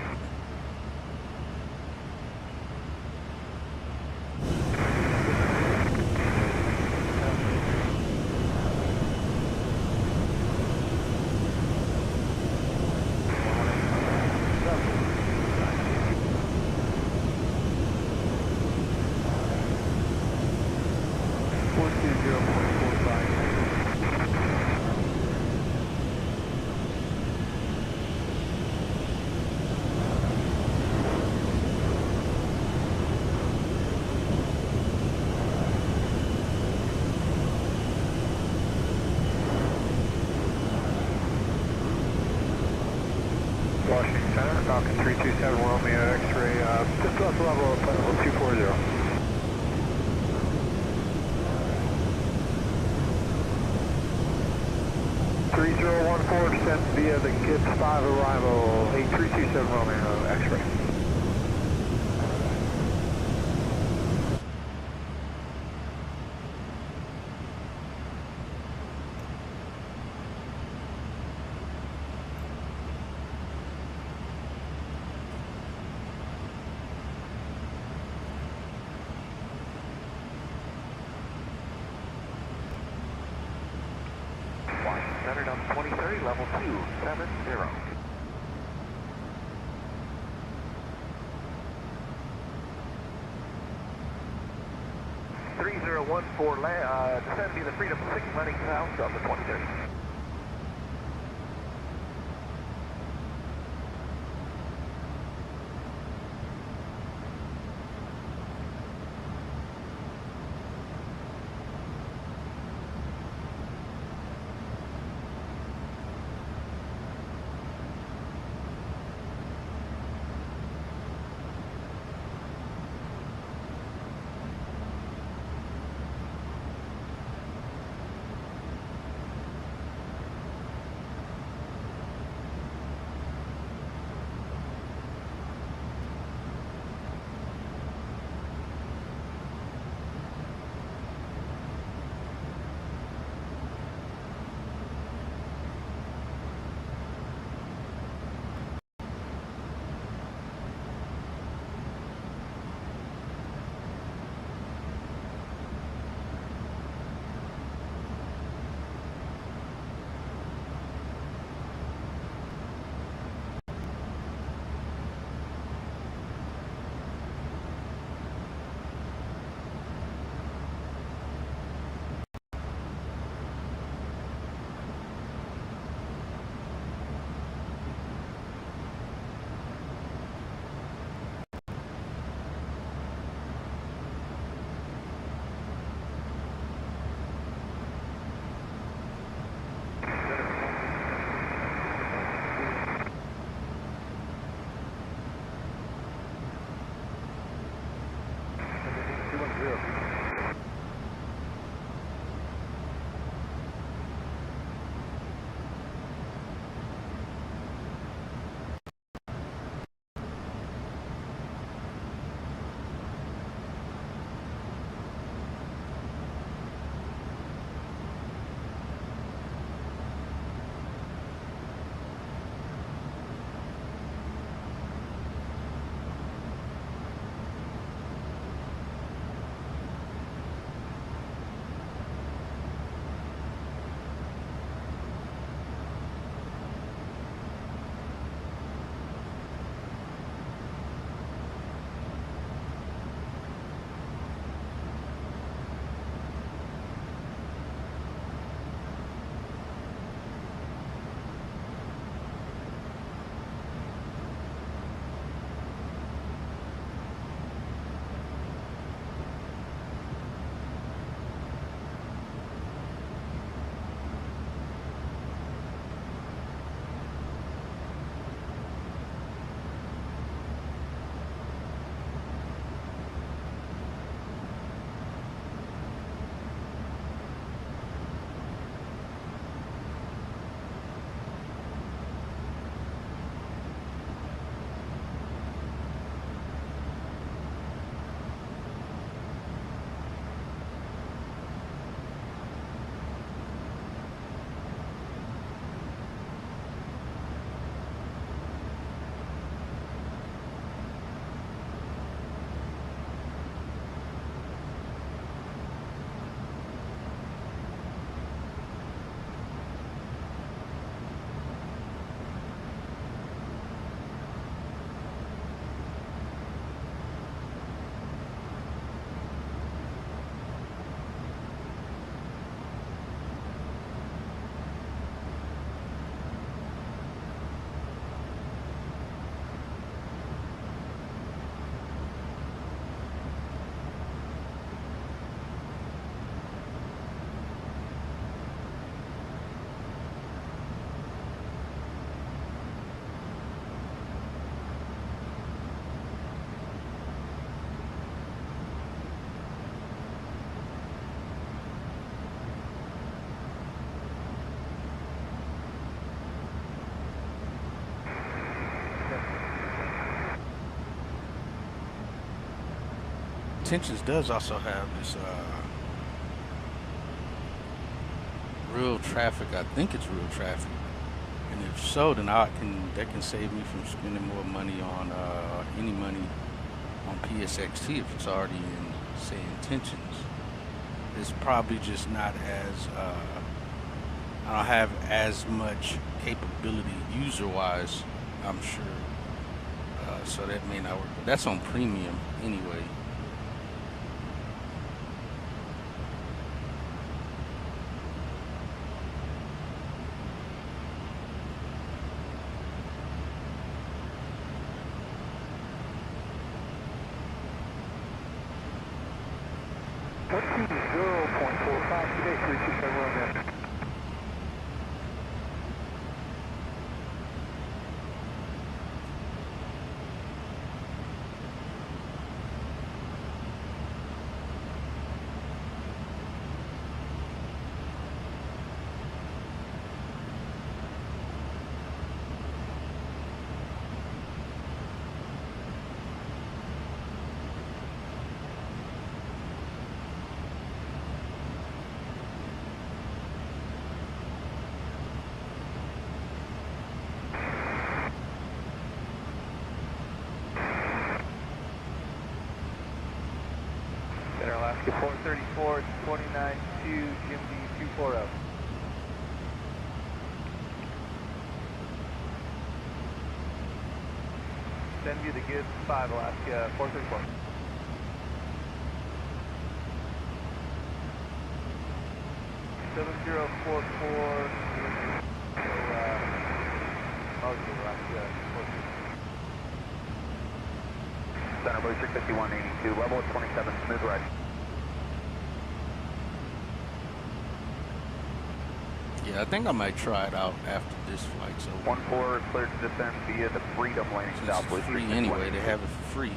Washington Center, Falcon 327 Romeo X-ray, just left level of flight level 240. 3014, descent via the Gibbs 5 arrival, 8327 Romeo X-ray. Centered on 2030, level 270. 3014, descend via the Freedom 6 landing south of the 2030. Intentions does also have this real traffic. I think it's real traffic, and if so, then that can save me from spending more money on any money on PSXT if it's already in, say, intentions. It's probably just not as I don't have as much capability user-wise, I'm sure. So that may not work. But that's on premium anyway. Alaska 434, 29-2, Jim D 240. Send you the Gibbs 5, Alaska 434. Center Booster 5182, level 27, smooth right. Yeah, I think I might try it out after this flight. So 14 cleared to descend via the Freedom landing south. It's free anyway. They have it for free.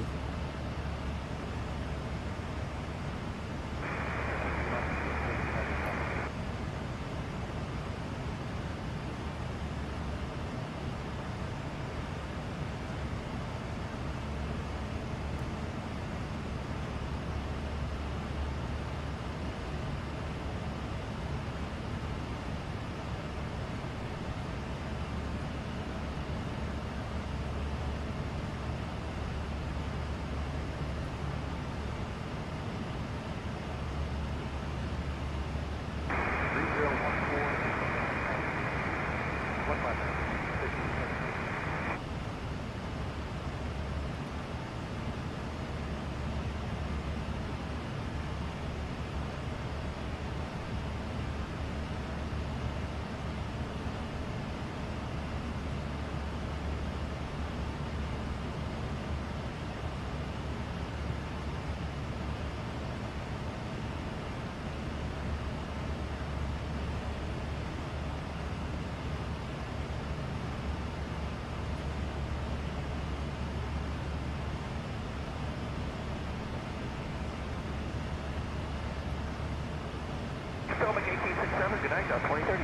Stomach 1867, good night, 2030.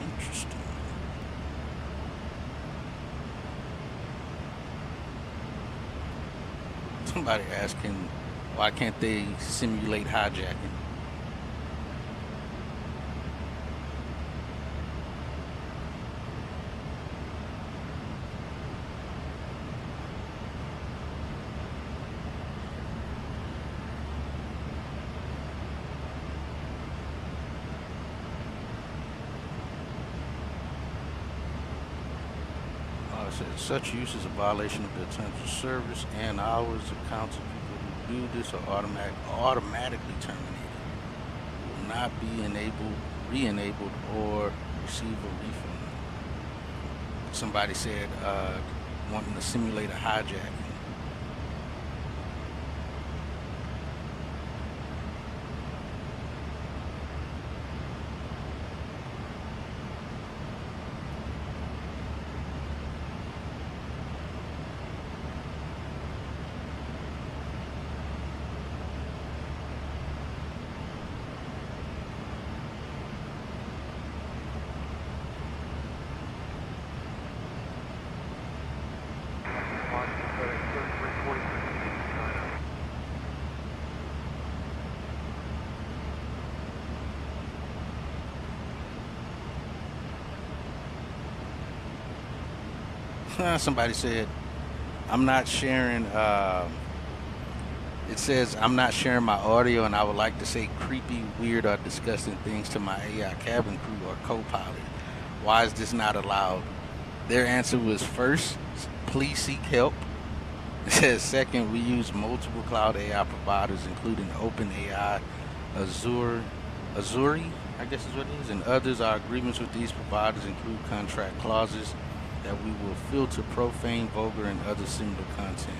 Interesting. Somebody asking, why can't they simulate hijacking? It says such use is a violation of the terms of service and hours. Accounts of people who do this are automatically terminated. Will not be re-enabled, or receive a refund. Somebody said wanting to simulate a hijacking. Somebody said, I'm not sharing, it says, I'm not sharing my audio and I would like to say creepy, weird, or disgusting things to my AI cabin crew or co-pilot. Why is this not allowed? Their answer was first, please seek help. It says second, we use multiple cloud AI providers, including OpenAI, Azure, I guess is what it is, and others. Our agreements with these providers include contract clauses that we will filter profane, vulgar, and other similar content.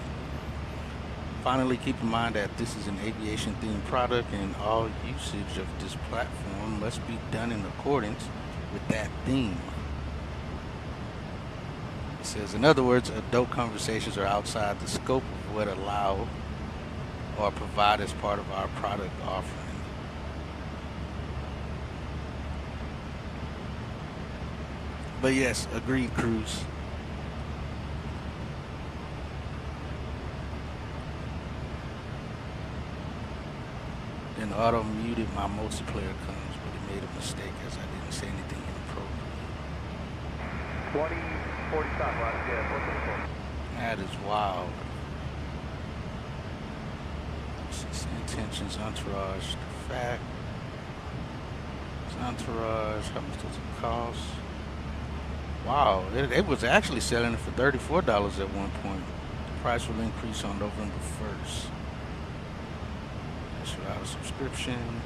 Finally, keep in mind that this is an aviation-themed product and all usage of this platform must be done in accordance with that theme. It says, in other words, adult conversations are outside the scope of what allow or provide as part of our product offering. But yes, agreed, Cruz. Then auto muted my multiplayer comes, but it made a mistake as I didn't say anything inappropriate. 40 stop left, yeah, 424. That is wild. Intentions, entourage, fact. Entourage, how much does it cost? Wow, it was actually selling it for $34 at one point. The price will increase on November 1st. That's without a subscription.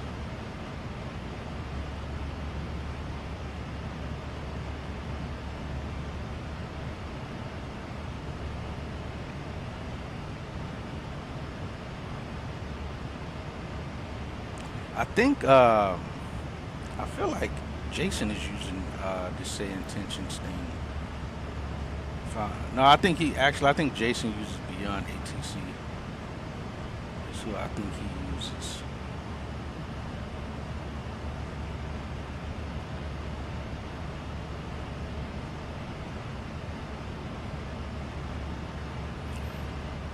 I think, I feel like Jason is using this say intentions thing. No, I think I think Jason uses Beyond ATC. That's who I think he uses.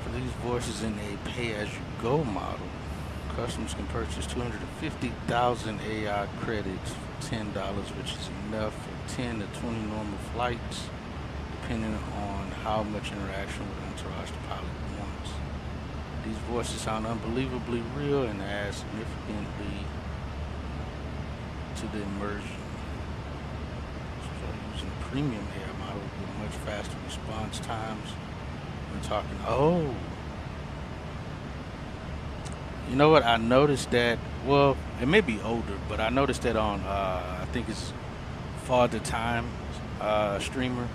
For these voices in a pay-as-you-go model, customers can purchase 250,000 AI credits for $10, which is enough for 10 to 20 normal flights, depending on how much interaction with Entourage the pilot wants. These voices sound unbelievably real and add significantly to the immersion. So using a premium AI model with much faster response times. We're talking, oh. You know what? I noticed that, well, it may be older, but I noticed that on, I think it's Father Time streamer.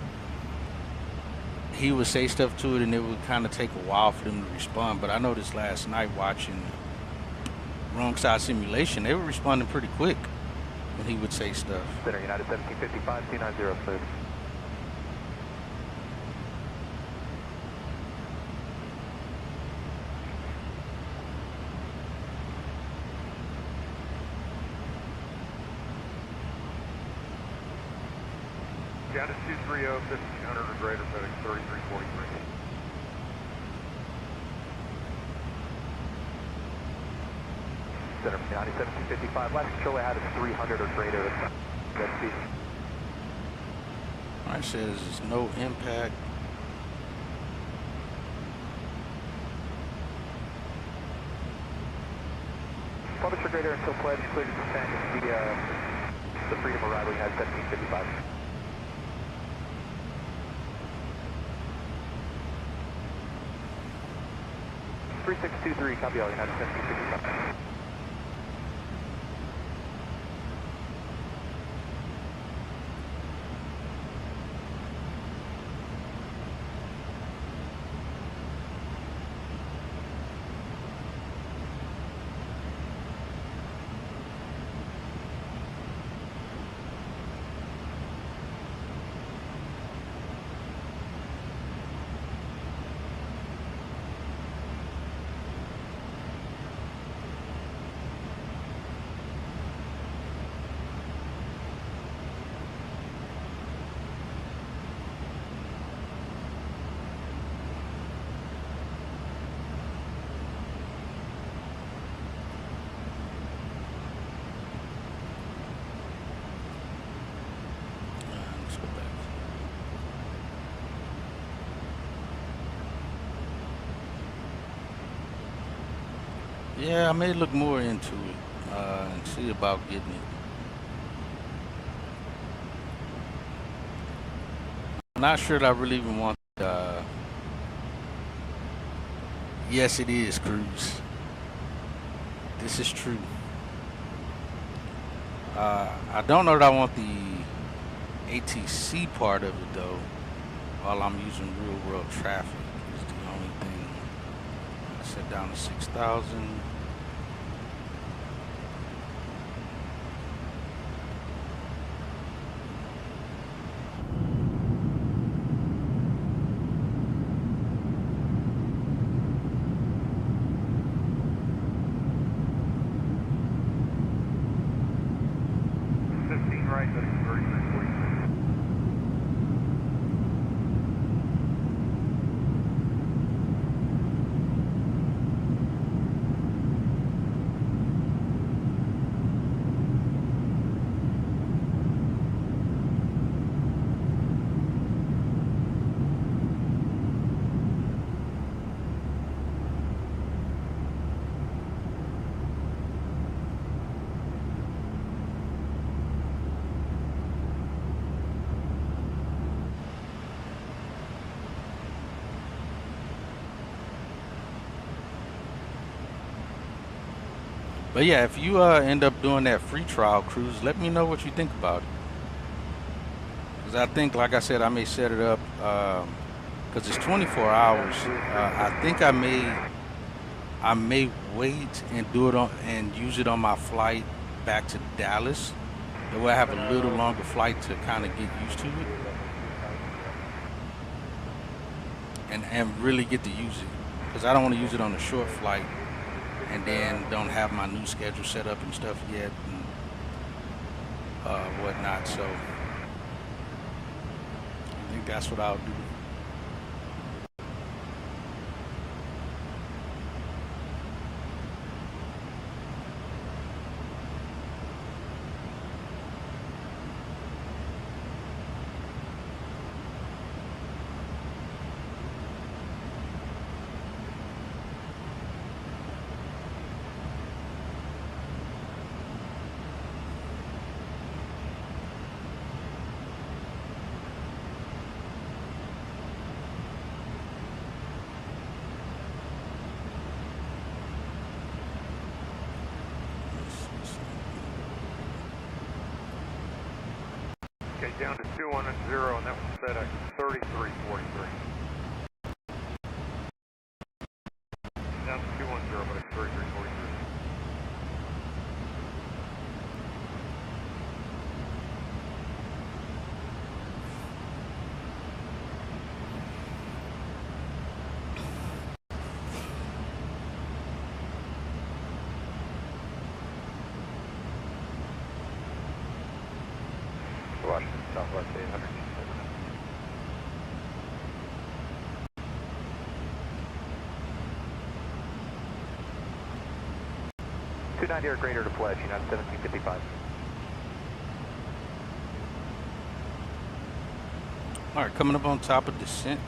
He would say stuff to it and it would kind of take a while for them to respond. But I noticed last night watching Wrong Side Simulation, they were responding pretty quick when he would say stuff. Center United 1755, 290, cleared. Got it 230, 1500 or greater, heading 3343. Center United 1755, last control I had is 300 or greater. Good speed. Alright, says no impact. Publish or greater until pledge, clear to descend the Freedom arrival United 1755. 3623, copy all, United 1755. Yeah, I may look more into it and see about getting it. I'm not sure that I really even want. Yes, it is, Cruz. This is true. I don't know that I want the ATC part of it though. While I'm using real world traffic is the only thing. I set down to 6,000. Right, that's 3343. But yeah, if you end up doing that free trial cruise, let me know what you think about it. Because I think, like I said, I may set it up because it's 24 hours. I think I may wait and do it on and use it on my flight back to Dallas. That way I have a little longer flight to kind of get used to it and really get to use it. Because I don't want to use it on a short flight and then don't have my new schedule set up and stuff yet and whatnot. So I think that's what I'll do. Okay, down to 210, and that was set at 3343. Down to 210, but it's 3343. Washington, Southwest 800. 290 or greater to pledge, United 1755. All right, coming up on top of descent.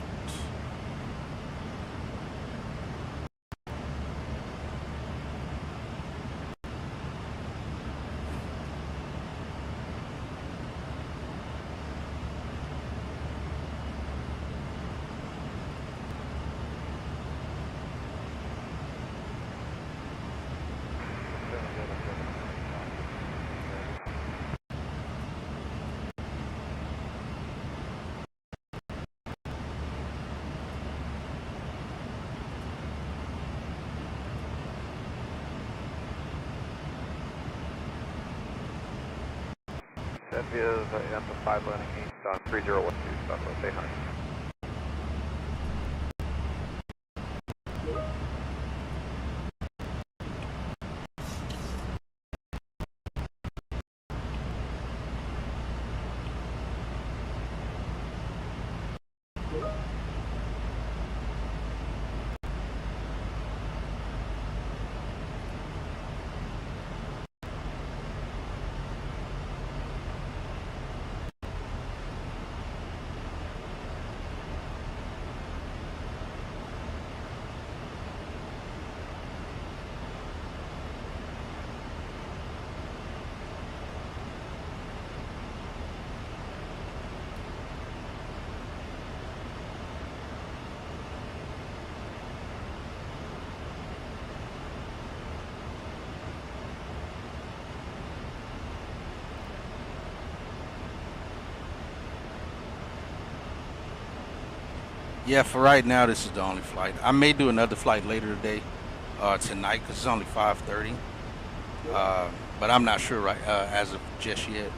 That is Delta 5 landing east on 3012, Southwest 800. Yeah, for right now, this is the only flight. I may do another flight later today, tonight, because it's only 5:30. But I'm not sure right as of just yet.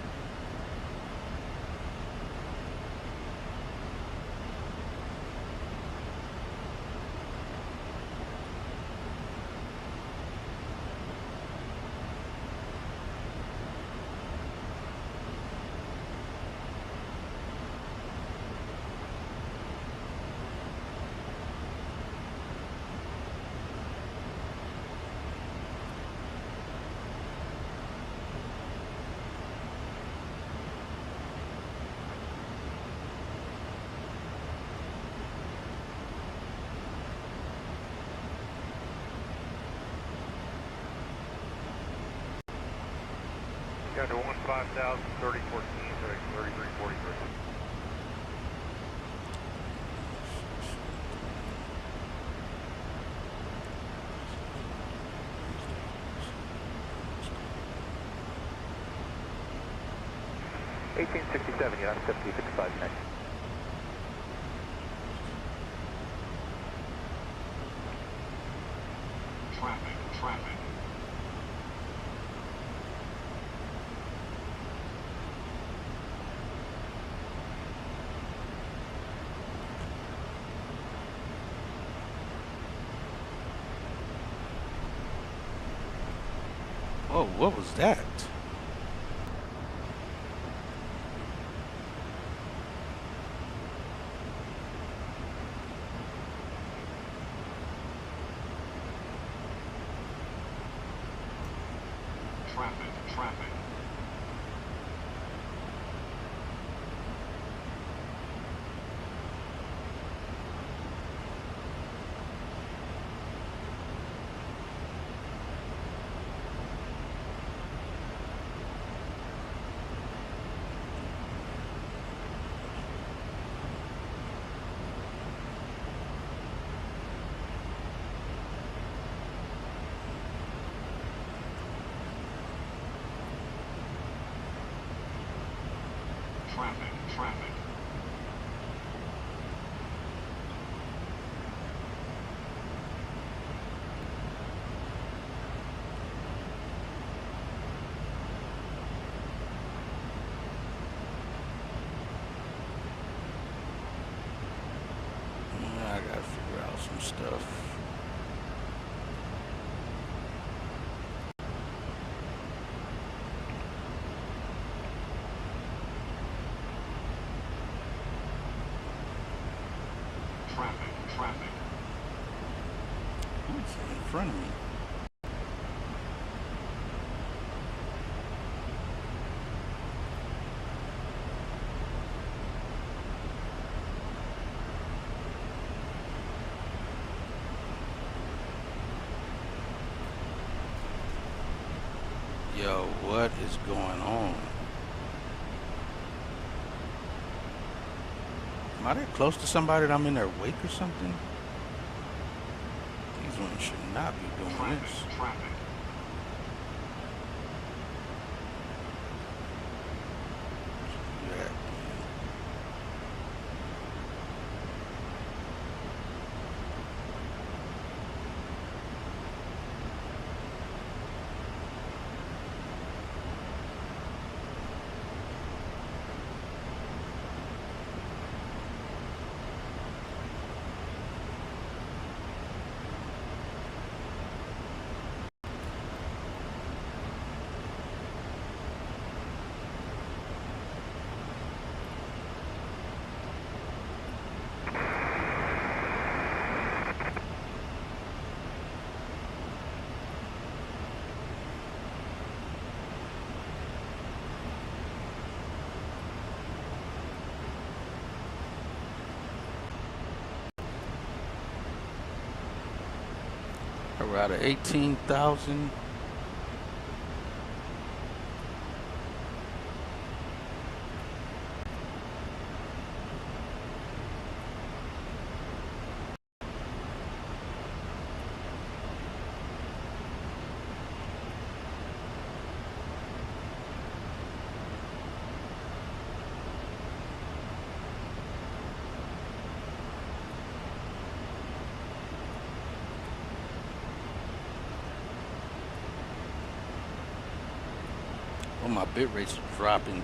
Got to 15,000, 3014, 3343. $1867, United 5055 next. Traffic. Whoa, what was that? Traffic. Traffic. I gotta figure out some stuff. Traffic. Who's in front of me? Yo, what is going on? Am I that close to somebody that I'm in their wake or something? These ones should not be doing this. Traffic. Yeah. We're out of 18,000. my bit rates are dropping.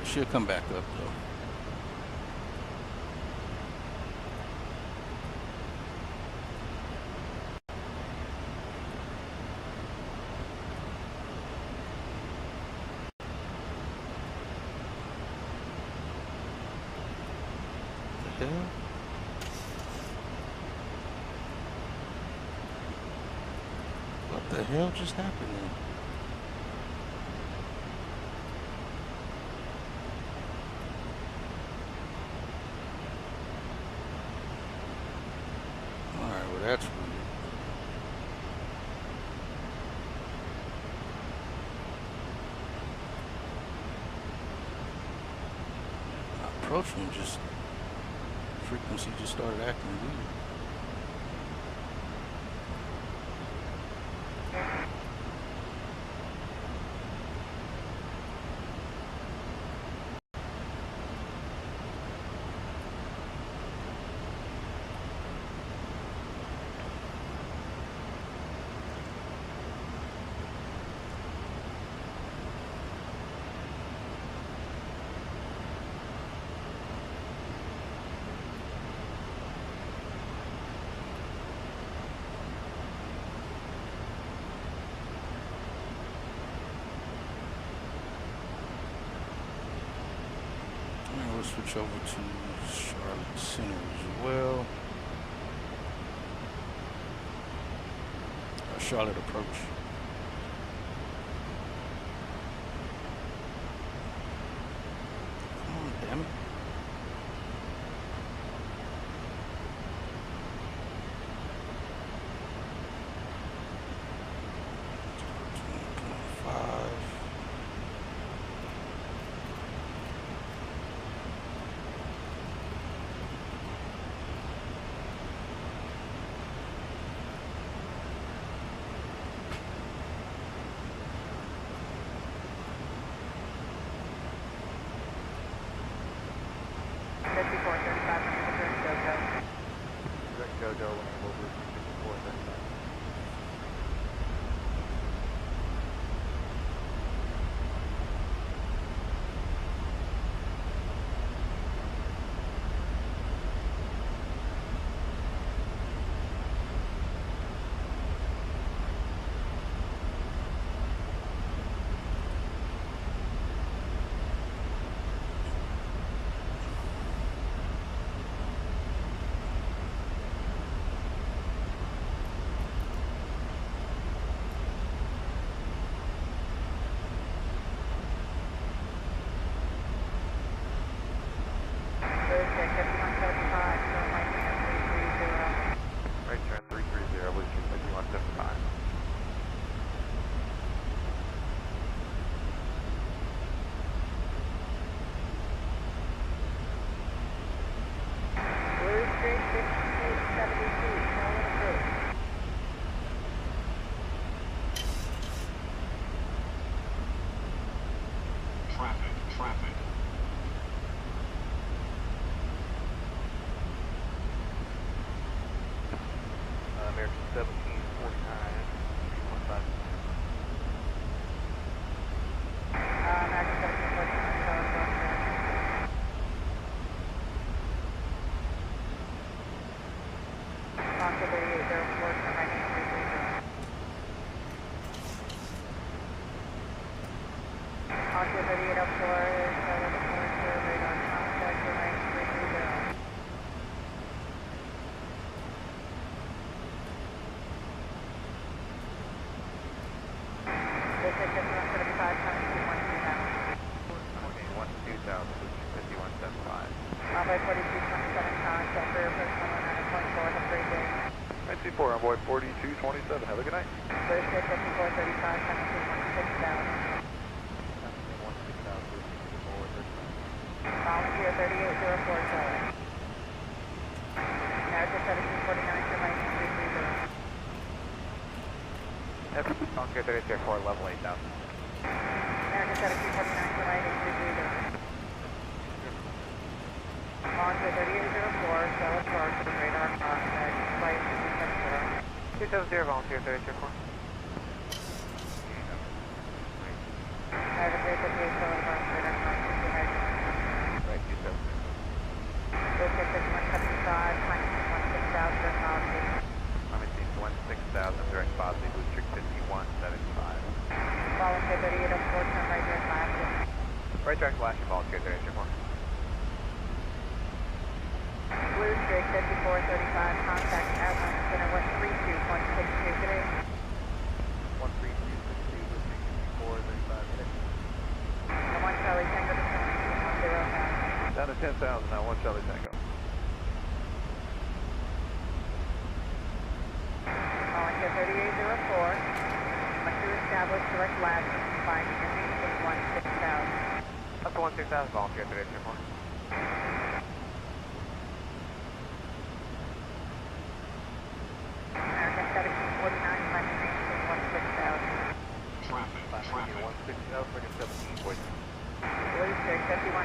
It should come back up though. The hell? What the hell just happened then? Alright, well that's weird. My approach one just, frequency just started acting weird. We'll switch over to Charlotte Center as well. Charlotte approach. Come on, damn it. Traffic. American 1749. American 1749, Oscar 3804, American 330. Oscar 3804, Charlotte Departure, radar contact, American 330. This is 5175, coming to 12000. 5175. Envoy 4227, contact for your personal 19.4, have a great day. 94, envoy 4227, have a good night. First hit 5435, coming to 16000. Volunteer 3804, Charlie. American 1749, to Mike 330. Volunteer 3804, level 8000. American 1749, to Mike 330. Volunteer 3804, Charlotte Park, radar contact, flight 270. 270, volunteer 3804. Private 358 Boulevard, radar contact, Thank you, sir. Blue Tick 5175, climb 16,000, direct policy. Climbing team 16,000, direct positive, Blue Trick 5175. Volunteer 3804, turn right direct flashing. Right track flashing, volunteer 3804. Blue Tick 5435, contact airlines, center 132.62, good day. 13262, Blue Trick 5435, minutes. And 1 Charlie Tango to 10,000. Down to 10,000 now, 1 Charlie Tango. Volunteer 3804, must to establish direct landing, flying ending 16,000. Up to 16,000, volunteer 3804. American 1749, landing maintain 16,000. Traffic. Traffic. 160, friggin' 17, boys. Blue Tick 5175,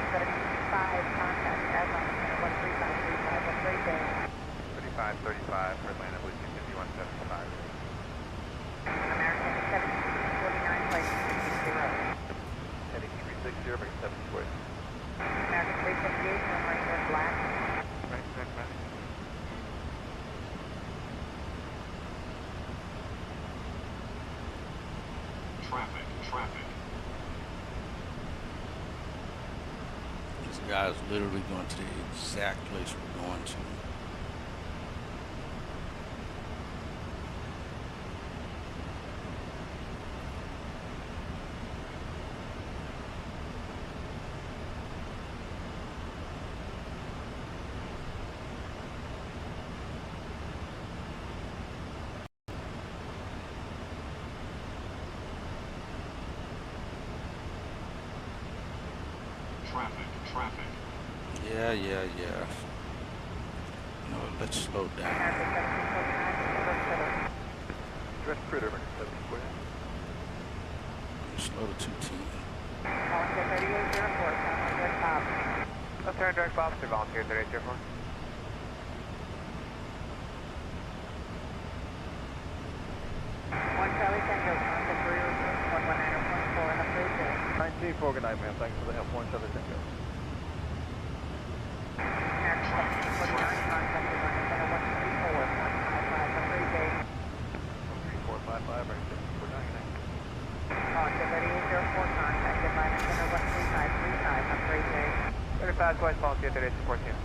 contact airlines, center 13535, have a great day. 3535 for Atlanta, Blue Trick 5175. American 1749, flight 360. Heading 360, bring 7 squares. American 358, turn right direct black. Right track flashing. Traffic. Traffic. This guy is literally going to the exact place we're going to. Traffic. Traffic. Yeah. No, let's slow down. American 1749, Direct critter, bring 7 squares. Slow to 210. Volunteer 3804, turn right direct bob. Left turn, direct bob to volunteer 3804. One Charlie Tango, contact 119.4, have a great day. 19, good night, ma'am. Thanks for the help. 1 Charlie Tango. American 1749, contact center 134.55, have a great day. 3455, bring 7 square 99. Volunteer 3804, contact Atlanta center 13535, have a great day. 35 twice, volunteer 3814.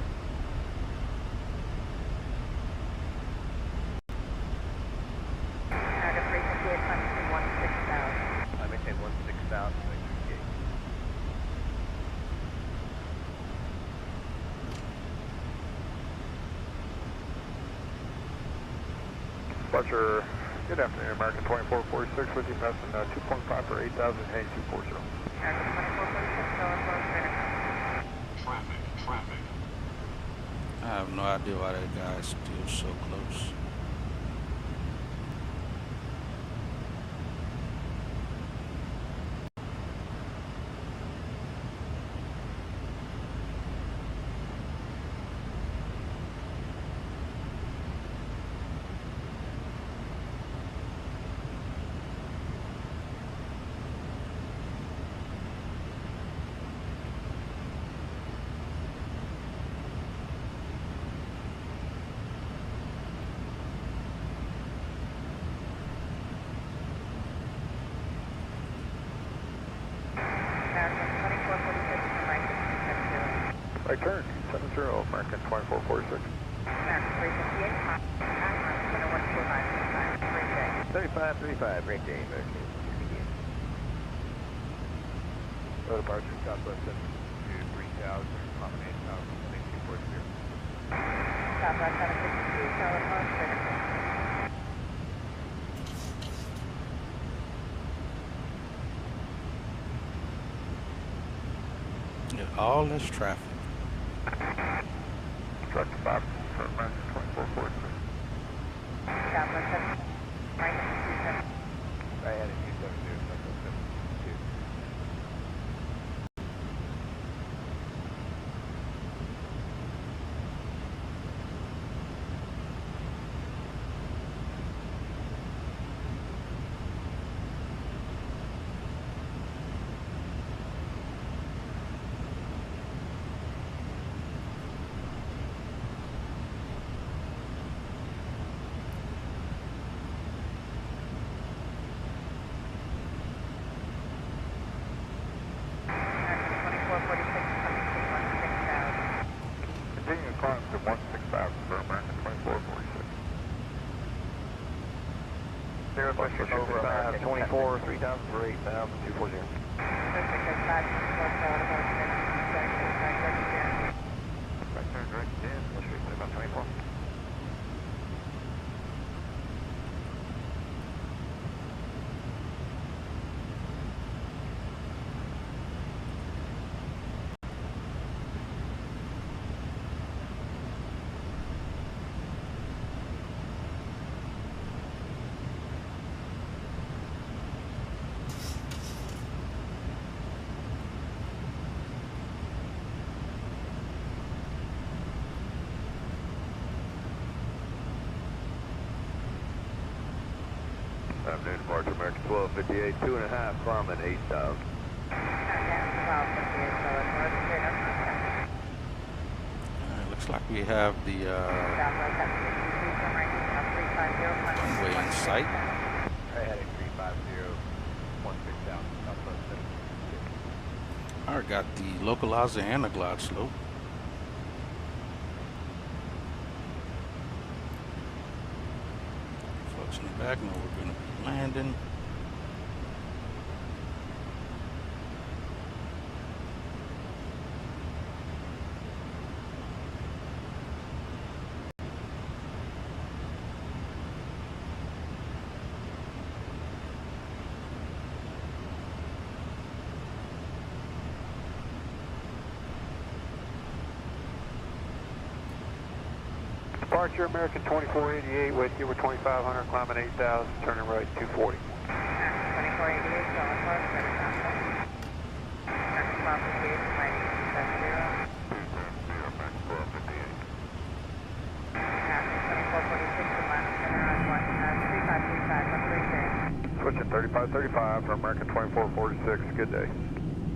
American 358, climb 16,000. I maintain 16,000, 38. Departure, good afternoon, American 2446 with you, passing 2.5 for 8,000, heading 240. American 2446, telephone, radar contact. Traffic. Traffic. I have no idea why that guy is still so close. Right turn, 70, American 2446. American 358, contact center 125, great day. 3535, great day, American. No departure, Southwest 7. 3000, combination of 6240. Southwest 762, telephone, radar contact. Yeah, all this traffic. Truck 5 for American 2446. Southwest 7, right at 27. Right heading 272, Southwest 762. 5 for American 2446. 0 pressure over American 24, 3000 for 8000, 240. Right turn direct in, let's reach about 24. Afternoon departure, American 1258, 2.5, climbing 8,000. Looks like we have the runway in sight. Heading 350, 16,000, southwest 7. Alright, got the localizer and the glide slope. Folks in the back know we're going to be landing. Departure American 2488, weight over 2500, climbing 8000, turning right 240. 2488, solid course, credit contact. American 1258, flight 870. Passing 2446 to minus center on 3535, runway clear. Switching 3535 for American 2446, good day.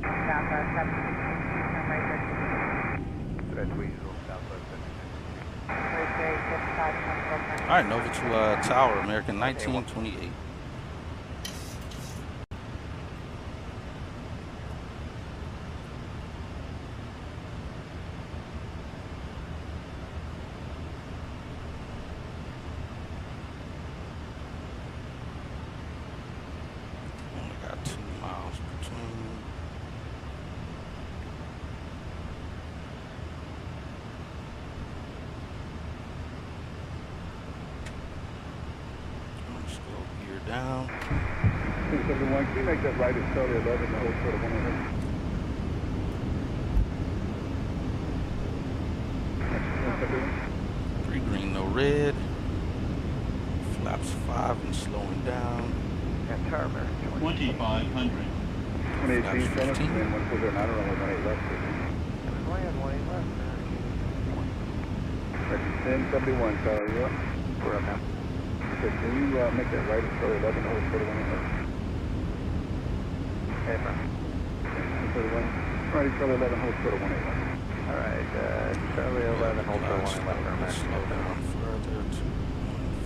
Southwest 766, runway 36. Red Weasel, southwest 7. Alright, Nova to Tower, American 1928. Only got 2 miles between. Let's go gear down. 271, can you make that right at Charlie 11, the whole sort of 100? 3 green, no red. Flaps 5 and slowing down. And tower American 2500. 2018, Flaps 15. and 140, only 18 left. Land 18 left. American 1071, Charlie, you up? We're up now. Okay, can you make that right at Charlie 11, the whole sort of 100? Okay, bro. 131, right at Charlie 11, whole sort of 181. Alright, Charlie 11, hold for 1 left for American. Slow down further to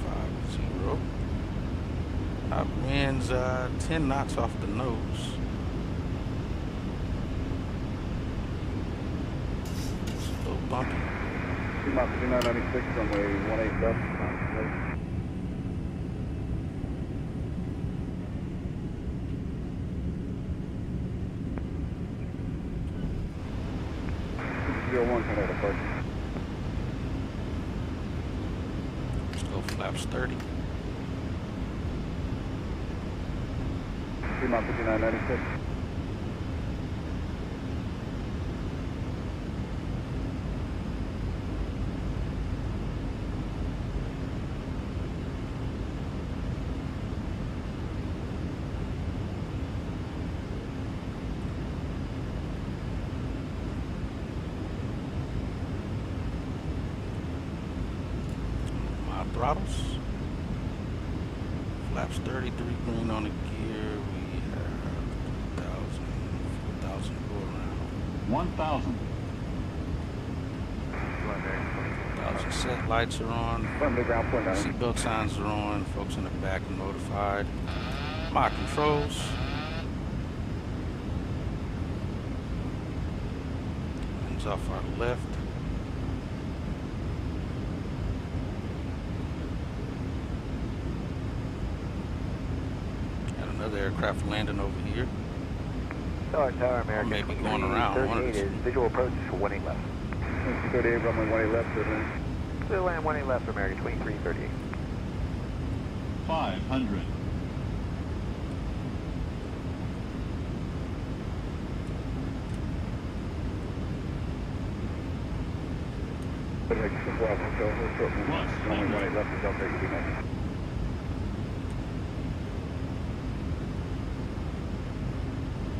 150. Winds 10 knots off the nose. It's a little bumpy. 2 miles 5996, runway 18 left. One kind of departure. Let's go flaps 30. 3 miles 5996. Throttles. Flaps 33 green on the gear. We have 4,000 go around. 1000. 1,000 set. Lights are on. Firmly ground point down. Seatbelt signs are on. Folks in the back are notified. My controls. Winds off our left. Another aircraft landing over here. Tower, Or American maybe going around one of 2338 the is visual approach 18 left. 38, runway 18 left, clear to land. Clear to land 18 left for American 2338. 500. Runway 18 left, Delta 8 next.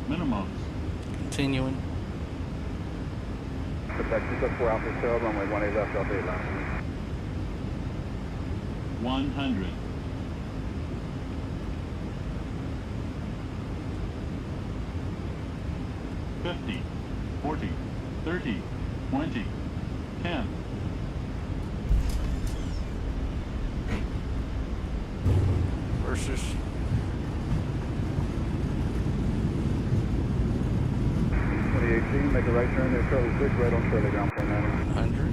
Minimums. Continuing. Contact 274 Alpha Hotel, runway 18 left, Delta 8 left. 100. $50, 40, 30, 20, 10. Versus 2018, make a right turn near Charlie 6, right on Charlie ground plane 100.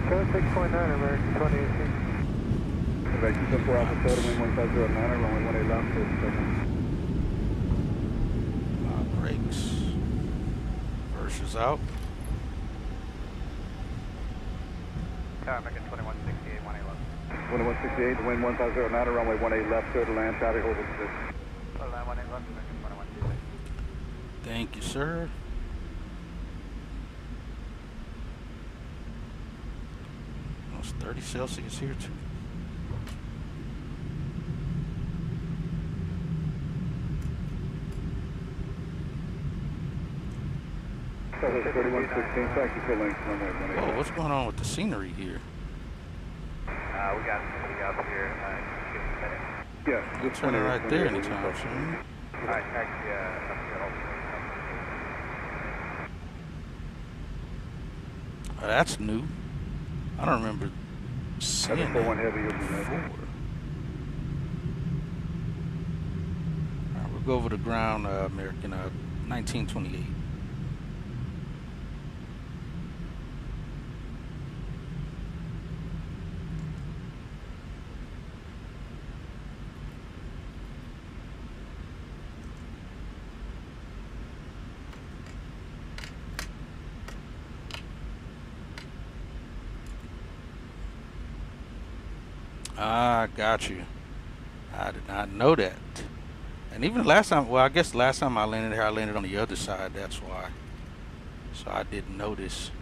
76.9 American 2018. Contact 274 Alpha Hotel, wind 150 runway 18 left, clear to second. Brakes. Versus out. Tower American 2168, 18 left. 2168, wind 150 runway 18 left, clear to land, traffic hold position. Clear to land 18 left, American 2168. Thank you, sir. It's 30 Celsius here too. Southwest 3116, taxi full length, runway 18 Whoa, left. what's going on with the scenery here? We got somebody up here. Give us a minute. Yeah, It's turning right there anytime soon. Alright, taxi up here. Oh, that's new. I don't remember seeing that 741 heavy, you'll be before. ready. Alright, we'll go over the ground, American 1928. Ah, got you. I did not know that. And even last time, well, I guess last time I landed here, I landed on the other side. That's why. So I didn't notice.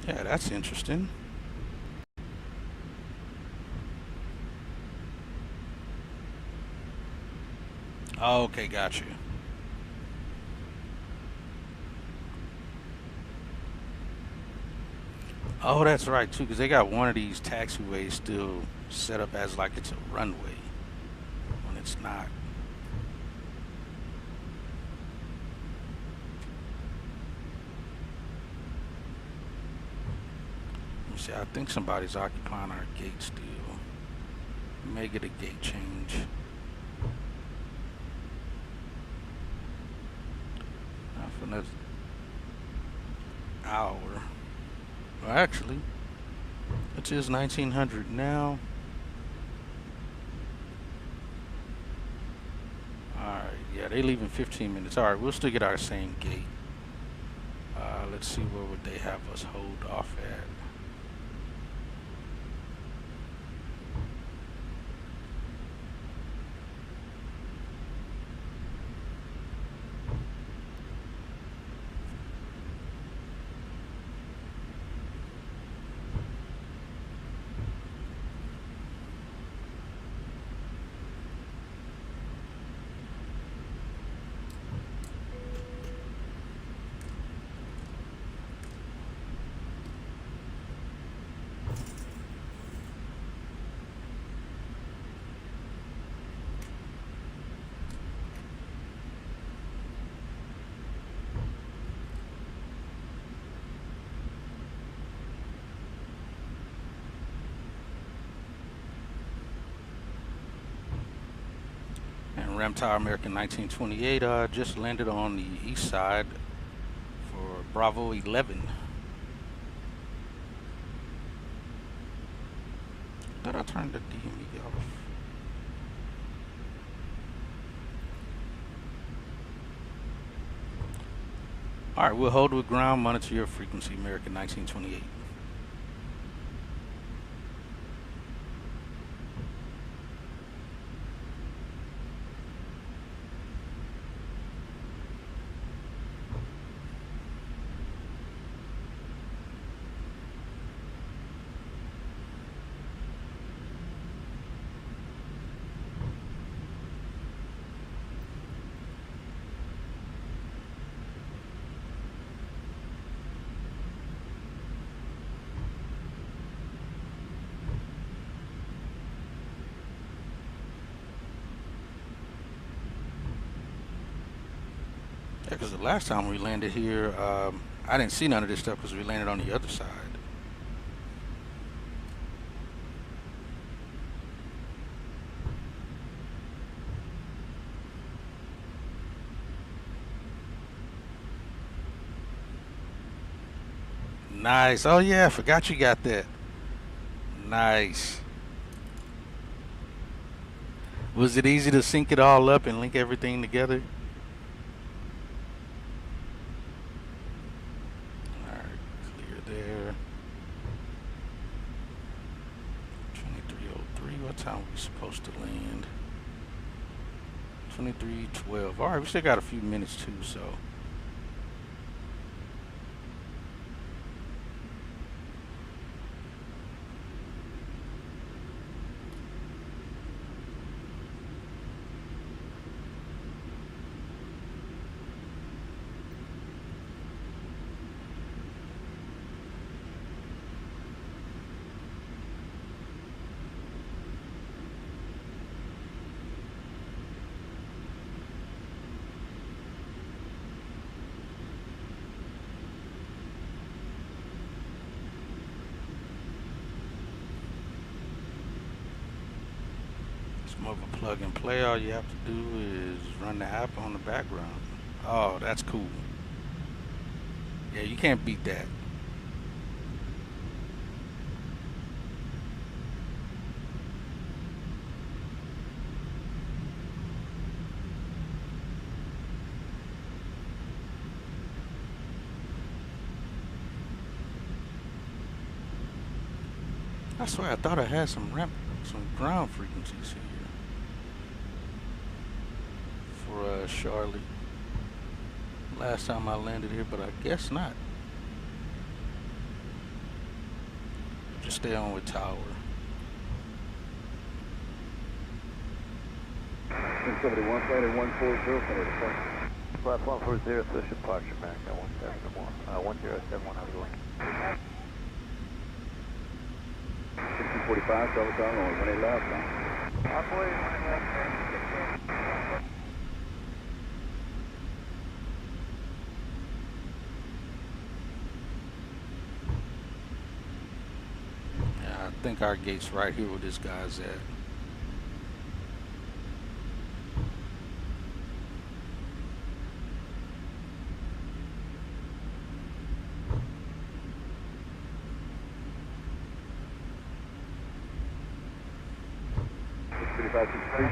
Yeah, that's interesting. Oh, okay, got you. Oh, that's right too, because they got one of these taxiways still set up as like it's a runway when it's not. Let me see, I think somebody's occupying our gate still. We may get a gate change. Not for another hour. Well, actually, it is 1900 now. Alright, yeah, they leave in 15 minutes. Alright, we'll still get our same gate. Let's see where would they have us hold off at. Ram Tower American 1928 just landed on the east side for Bravo 11. Thought I turned the DME off. All right, we'll hold with ground, monitor your frequency, American 1928. Yeah, because the last time we landed here, I didn't see none of this stuff because we landed on the other side. Nice. Oh yeah, I forgot you got that. Nice. Was it easy to sync it all up and link everything together? Alright, clear there. 2303, what time are we supposed to land? 2312. Alright, we still got a few minutes too, so. More of a plug and play. All you have to do is run the app on the background. Oh, that's cool. Yeah, you can't beat that. I swear I thought I had some ground frequencies here for Charlotte last time I landed here, but I guess not. Just stay on with tower. 71, flight at 140, center depart. Flight 140, switch departure, America 171, 1071, how's it going? 1645, travel tower, only 18 left, huh? Yeah, I think our gate's right here where this guy's at.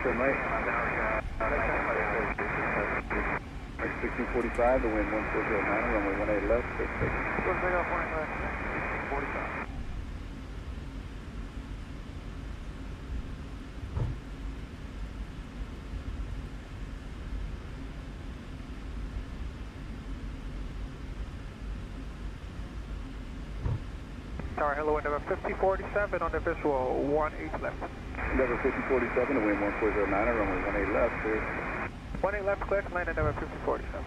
Turn right. 1645, the wind 1409, runway 18 left, 66. 45. Tower, hello, Endeavor 5047 on the visual, 18 left. Endeavor 5047, the wind 1409, runway 18 left, clear. 18 left, clear to land Endeavor 5047.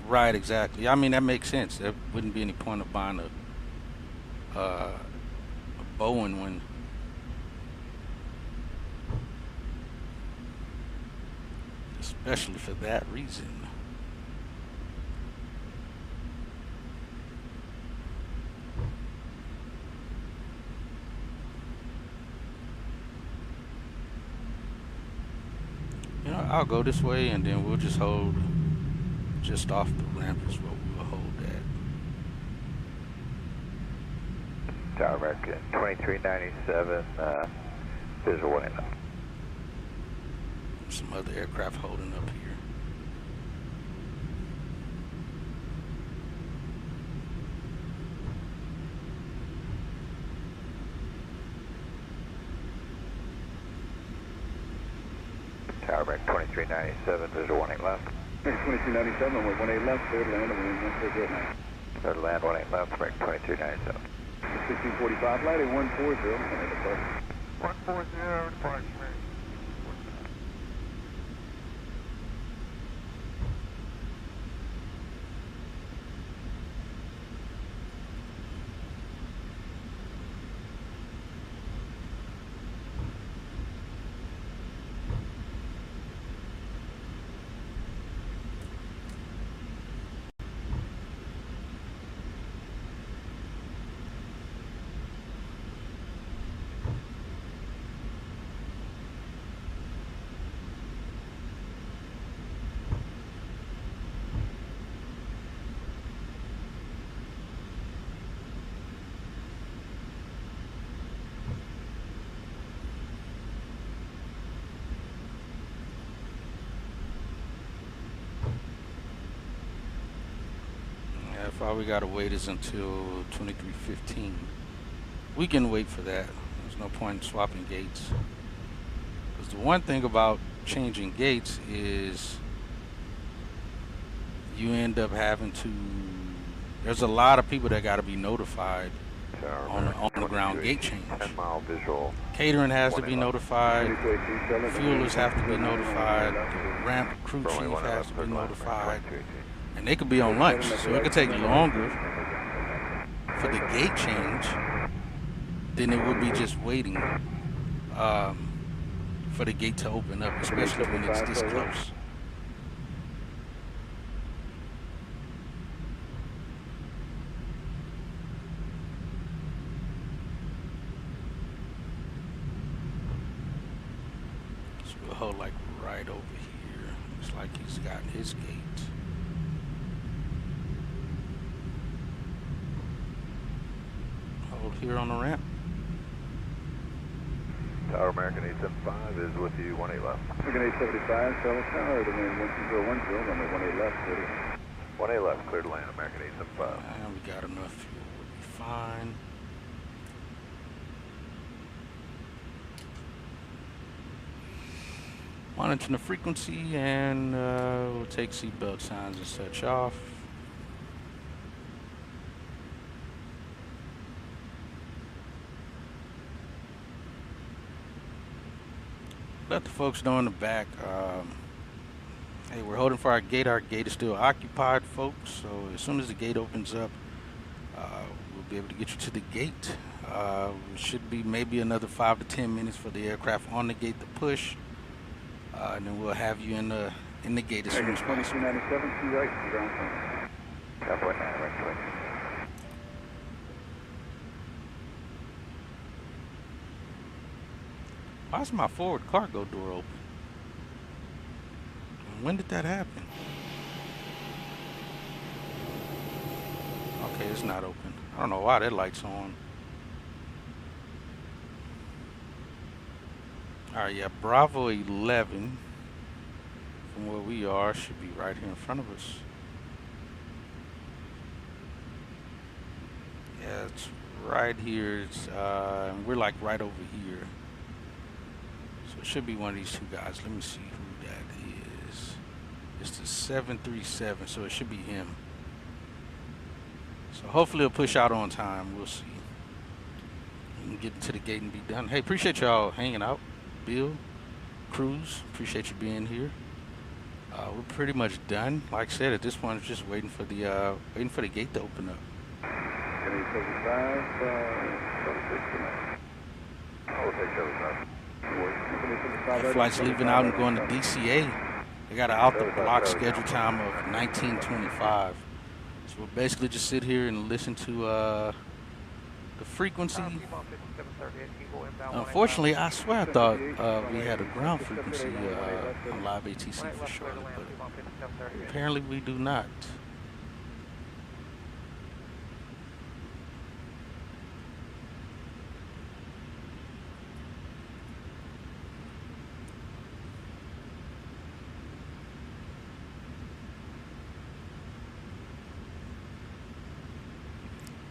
Right, exactly. I mean, that makes sense. There wouldn't be any point of buying a Boeing when especially for that reason. You know, I'll go this way and then we'll just hold just off the ramp is what we'll hold at. Tower American 2397, visual 189. Some other aircraft holding up here. Tower American 2397, visual 18 left. 2397, runway 18 left, cleared land, and wind 140 now. Cleared land 18 left, American 2397. 1645, flight 140, and departure. 140, departure. If all we gotta wait is until 2315, we can wait for that. There's no point in swapping gates. Because the one thing about changing gates is you end up having to. There's a lot of people that got to be notified on the ground gate change. 10-mile visual. Catering has to be notified. Fuelers have to be notified. The ramp crew chief has to be notified. And they could be on lunch, so it could take longer for the gate change than it would be just waiting for the gate to open up, especially when it's this close. So we'll hold like right over here. Looks like he's got his gate. Here on the ramp. Tower American 875 is with you, 18 left. American 875, Fellow Tower, the wind 1010, runway 18 left, cleared. 18 left, cleared land, American 875. And we got enough fuel, we'll be fine. Monitoring the frequency and we'll take seatbelt signs and such off. Let the folks know in the back, hey, we're holding for our gate. Our gate is still occupied, folks. So as soon as the gate opens up, we'll be able to get you to the gate. It should be maybe another 5 to 10 minutes for the aircraft on the gate to push. And then we'll have you in the gate as soon as possible. 2297, to right, ground phone. Cowboy 9, right, Why is my forward cargo door open? When did that happen? Okay, it's not open. I don't know why that light's on. Alright, yeah, Bravo 11 from where we are should be right here in front of us. Yeah, it's right here. It's we're like right over here. So it should be one of these two guys. Let me see who that is. It's the 737, so it should be him. So hopefully it'll push out on time. We'll see. We can get to the gate and be done. Hey, appreciate y'all hanging out. Bill, Cruz, appreciate you being here. We're pretty much done. Like I said, at this point, it's just waiting for the gate to open up. Any 75, 76 tonight. I'll take 75. That flight's leaving out and going to DCA. They got an out the block schedule time of 1925. So we'll basically just sit here and listen to the frequency. Unfortunately, I swear I thought we had a ground frequency on live ATC for Charlotte, but apparently we do not.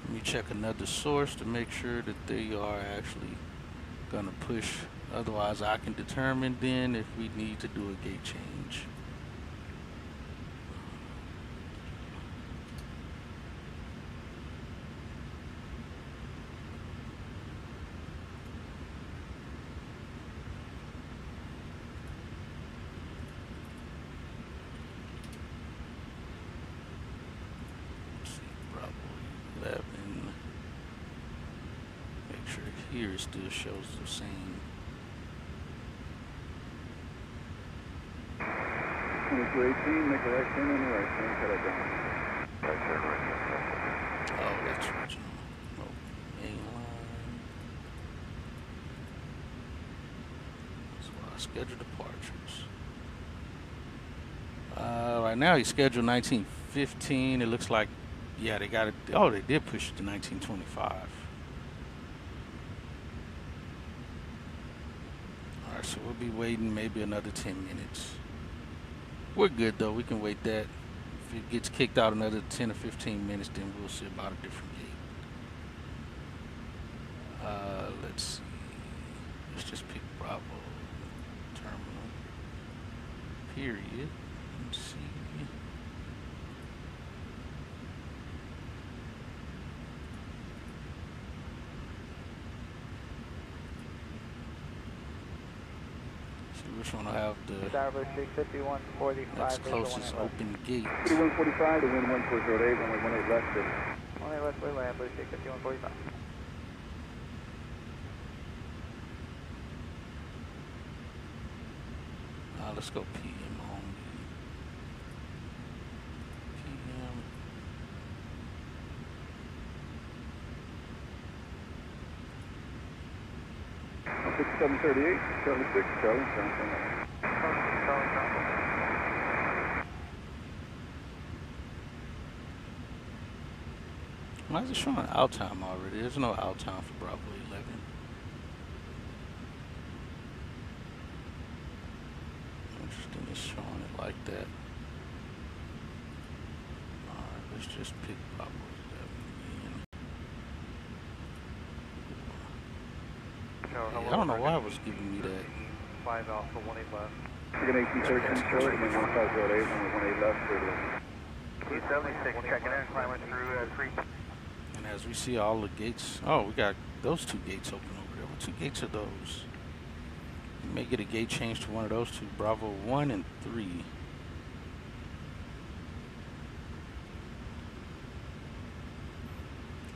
Let me check another source to make sure that they are actually going to push. Otherwise, I can determine then if we need to do a gate change. Here it still shows the same. 2218, make a right turn on the right turn, cut it down. Right turn, right turn. Oh, that's original. Oh, main line. So I scheduled departures. Right now he's scheduled 1915. It looks like, yeah, they got it. Oh, they did push it to 1925. So we'll be waiting maybe another 10 minutes. We're good though, we can wait that. If it gets kicked out another 10 or 15 minutes, then we'll see about a different gate. Let's see. Let's just pick Bravo terminal. Period. Let's see. Which one will have the next closest open gate? 3145 to wind 1408, runway 18 left. 18 left, we land, Blue Street 5145. Let's go PM only. PM. On 6738, Charlie 6, Charlie, Why is it showing out time already? There's no out time for Bravo 11. Interesting, it's showing it like that. Alright, let's just pick Bravo 11 again. Hey, I don't know why it was giving me that. 5 Alpha, 18 left. Again, 1813, Charlie, wind 1508, runway 18 left, 276, checking in, climbing through 3. And as we see all the gates, oh, we got those two gates open over there. What two gates are those? You may get a gate change to one of those two, Bravo 1 and 3.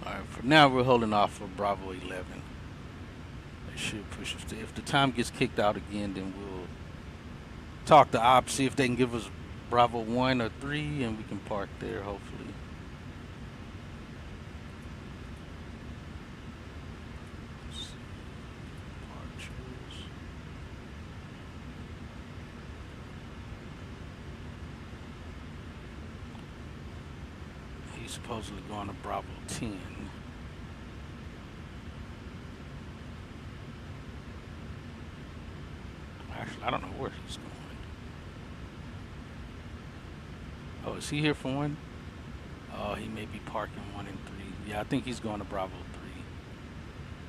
Alright, for now we're holding off for Bravo 11. They should push us to, if the time gets kicked out again, then we'll talk to ops, see if they can give us Bravo 1 or 3, and we can park there, hopefully. Let's see. Departures. He's supposedly going to Bravo 10. Actually, I don't know where he's going. Oh, is he here for 1? Oh, he may be parking 1 and 3. Yeah, I think he's going to Bravo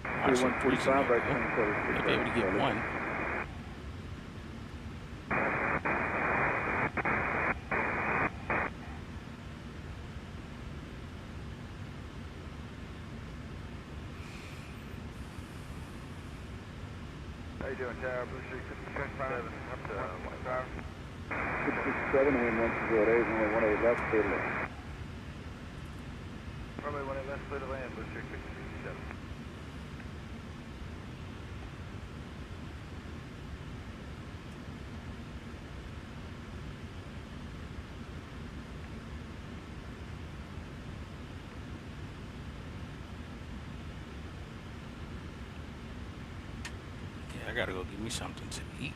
3. 3145, right turn, He'll be able to get 1. How you doing, Tower? Blue Street 57, up to 1 driver. 667, wind 108, runway 18 left, clear to land. Runway 18 left, clear to land, Booster 667. Yeah, I gotta go get me something to eat.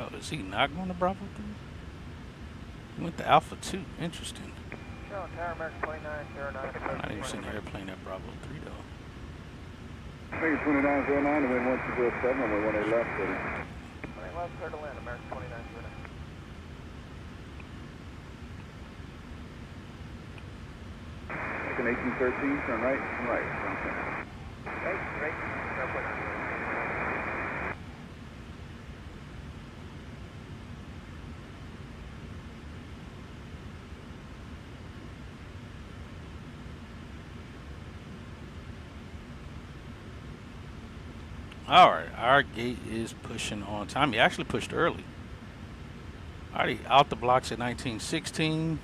Oh, is he not going to Bravo 3? He went to Alpha 2. Interesting. Show Tower American 2909. I'm not even seeing an airplane at Bravo 3 though. Figure 2909, the wind 1207, runway 18 left, clear to land. 18 left, clear to land, American 2909. Taking 1813, turn right, turn right, turn center. Right, airport. All right, our gate is pushing on time. He actually pushed early. Already out the blocks at 1916.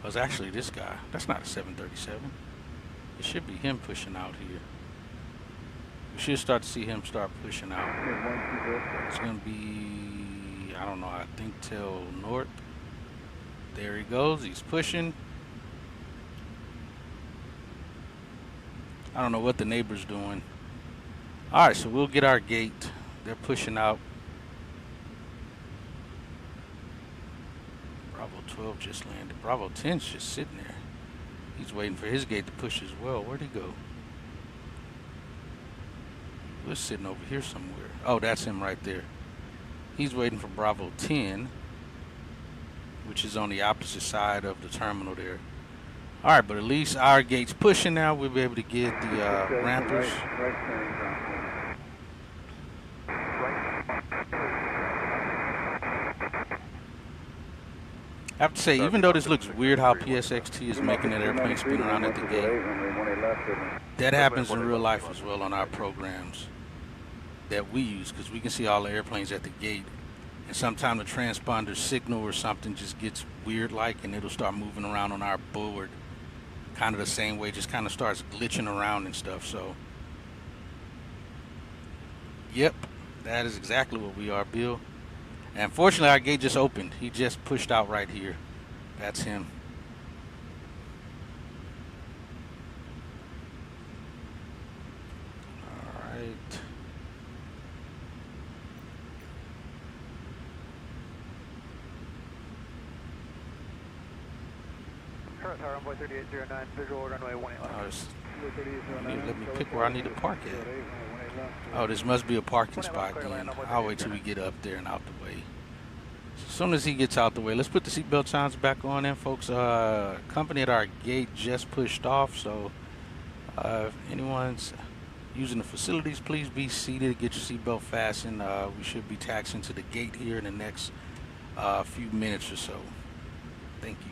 Was actually this guy. That's not a 737. It should be him pushing out here. We should start to see him start pushing out. It's gonna be, I don't know, I think till north. There he goes. He's pushing. I don't know what the neighbor's doing. All right, so we'll get our gate. They're pushing out. Bravo 12 just landed. Bravo 10's just sitting there. He's waiting for his gate to push as well. Where'd he go? He was sitting over here somewhere. Oh, that's him right there. He's waiting for Bravo 10, which is on the opposite side of the terminal there. All right, but at least our gate's pushing now. We'll be able to get the rampers. I have to say, even though this looks weird how PSXT is making that airplane spin around at the gate, that happens in real life as well on our programs that we use, because we can see all the airplanes at the gate, and sometimes the transponder signal or something just gets weird like, and it'll start moving around on our board kind of the same way, just kind of starts glitching around and stuff. So yep, that is exactly what we are, Bill. And fortunately, our gate just opened. He just pushed out right here. That's him. All right. Current tower, runway 3809, visual runway 18 Let me pick where I need to park at. Oh, this must be a parking spot then. I'll wait till we get up there and out the way. As soon as he gets out the way, let's put the seatbelt signs back on then, folks. Company at our gate just pushed off, so if anyone's using the facilities, please be seated, get your seatbelt fastened. We should be taxiing to the gate here in the next few minutes or so. Thank you.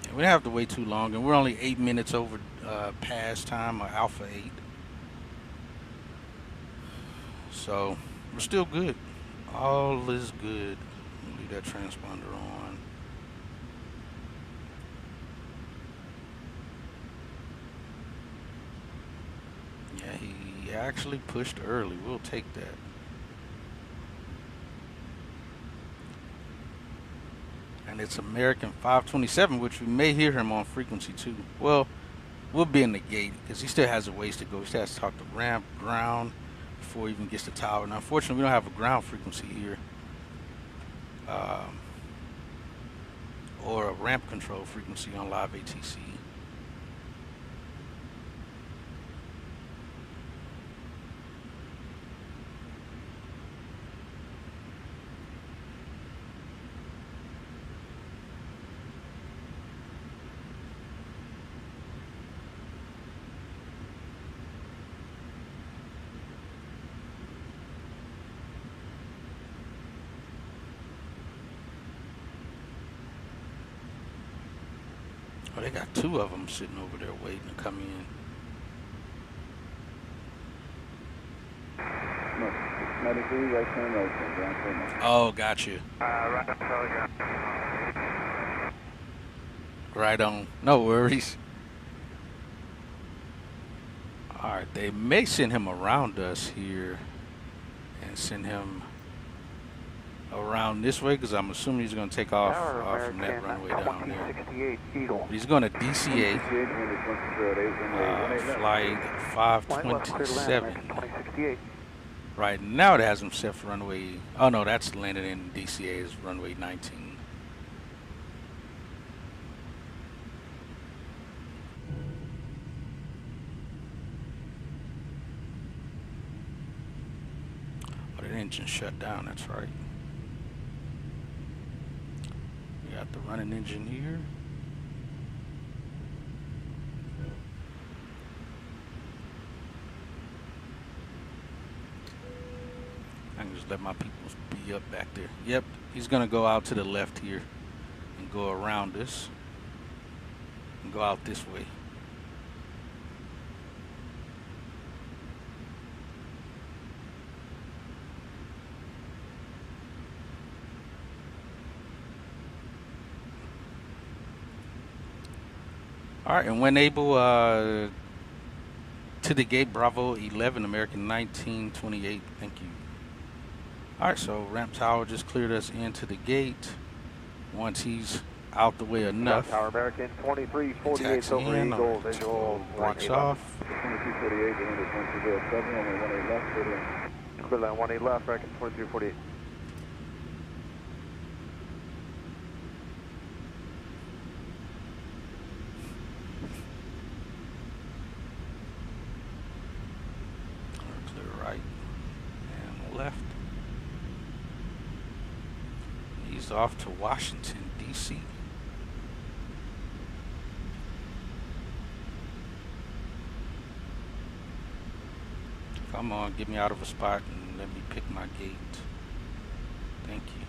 Yeah, we don't have to wait too long, and we're only 8 minutes over past time, or Alpha 8. So we're still good. All is good. Leave that transponder on. Yeah, he actually pushed early. We'll take that. And it's American 527, which we may hear him on frequency too. Well, we'll be in the gate because he still has a ways to go. He still has to talk to ramp, ground before he even gets to tower. Now, unfortunately, we don't have a ground frequency here, or a ramp control frequency on live ATC. Oh, they got two of them sitting over there waiting to come in. No, 93, right turn, right turn, ground clear now. Oh, got you. Right on telegram. Right on. No worries. All right, they may send him around us here and send him around this way because I'm assuming he's going to take off from that runway down there. 2068 Eagle. But he's going to DCA flight 527. 2068. Right now it has him set for runway. Oh no, that's landed in DCA is runway 19. Oh, the engine shut down. That's right. We got the running engine here. I can just let my people be up back there. Yep, he's gonna go out to the left here and go around us and go out this way. All right, and when able to the gate, Bravo 11, American 1928. Thank you. All right, so ramp tower just cleared us into the gate. Once he's out the way enough, Tower American 2348 over Eagle, visual brakes 111. off. 2348, the wind is 1207, only 18 left, clear line. Clear line 18 left, American 2348. Clear right and left. He's off to Washington, D.C. Come on, get me out of a spot and let me pick my gate. Thank you.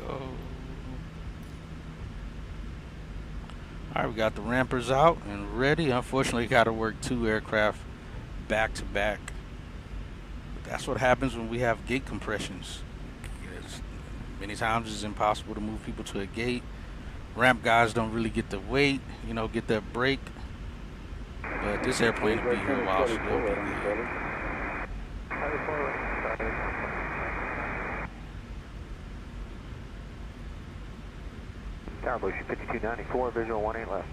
Go. All right, we got the rampers out and ready. Unfortunately, got to work two aircraft back to back. But that's what happens when we have gate compressions. Many times it's impossible to move people to a gate. Ramp guys don't really get to wait, you know, get that break. But this airplane will be here a while, so they'll be good. Tower Motion 5294, visual 18 left.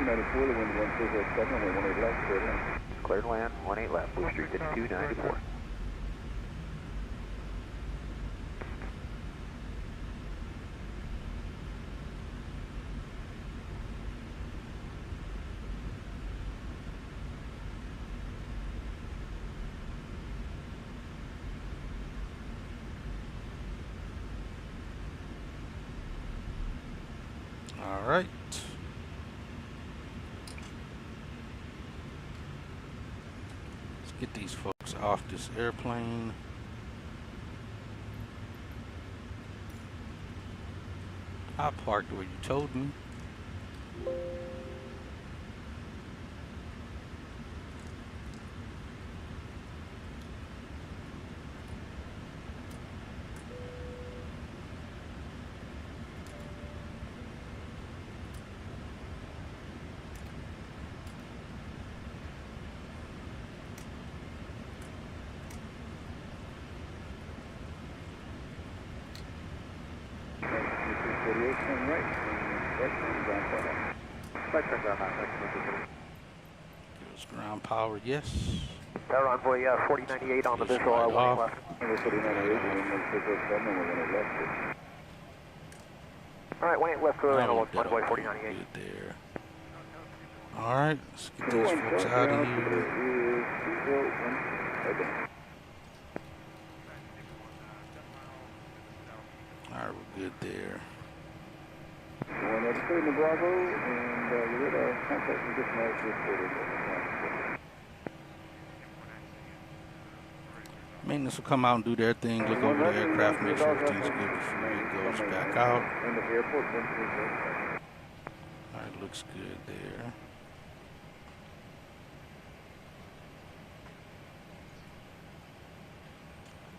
294, the wind 1307, only 18 left, clear line. Cleared land 18 left, Blue Street 5294. All right. Let's get these folks off this airplane. I parked where you told me. Turn right, right turn, ground power. Right turn ground power. Gives ground power, yes. Tower Envoy 4098 on the visual, Right 18 off. left. Only 4098, the wind 1307, only 18 left, clear. All right, 18 left, clear land, Oh, Envoy good 4098. there. All right, let's get these folks out of here. All right, we're good there. One at the Bravo, and you're with our contact position as reported. Maintenance will come out and do their thing, look over the aircraft, make sure everything's good before it goes back out. All right, looks good there.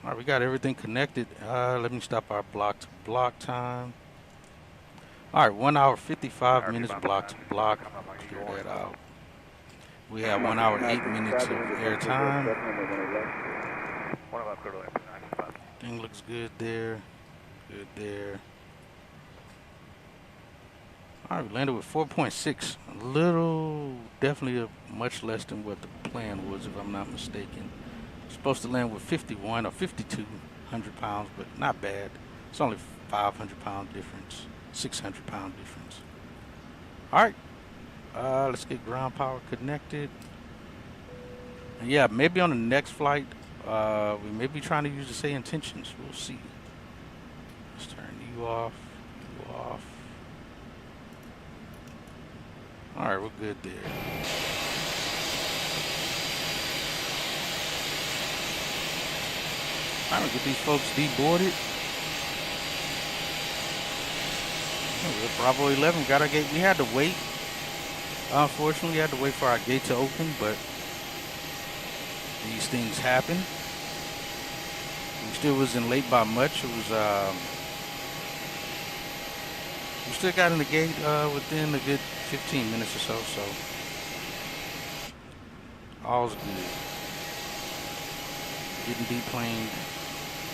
All right, we got everything connected. Let me stop our block to block time. All right, 1 hour 55 minutes block to block. Clear that out. We have 1 hour 8 minutes of air time. Thing looks good there. Good there. All right, we landed with 4.6. A little, definitely much less than what the plan was, if I'm not mistaken. Supposed to land with 51 or 5,200 pounds, but not bad. It's only 500-pound difference, 600-pound difference. All right, let's get ground power connected. And yeah, maybe on the next flight, we may be trying to use the same intentions. We'll see. Let's turn you off, you off. All right, we're good there. I'm gonna get these folks deboarded. Oh, Bravo 11 got our gate. We had to wait. Unfortunately, we had to wait for our gate to open, but these things happen. We still wasn't late by much. It was we still got in the gate within a good 15 minutes or so. So all's good. Getting deplaned.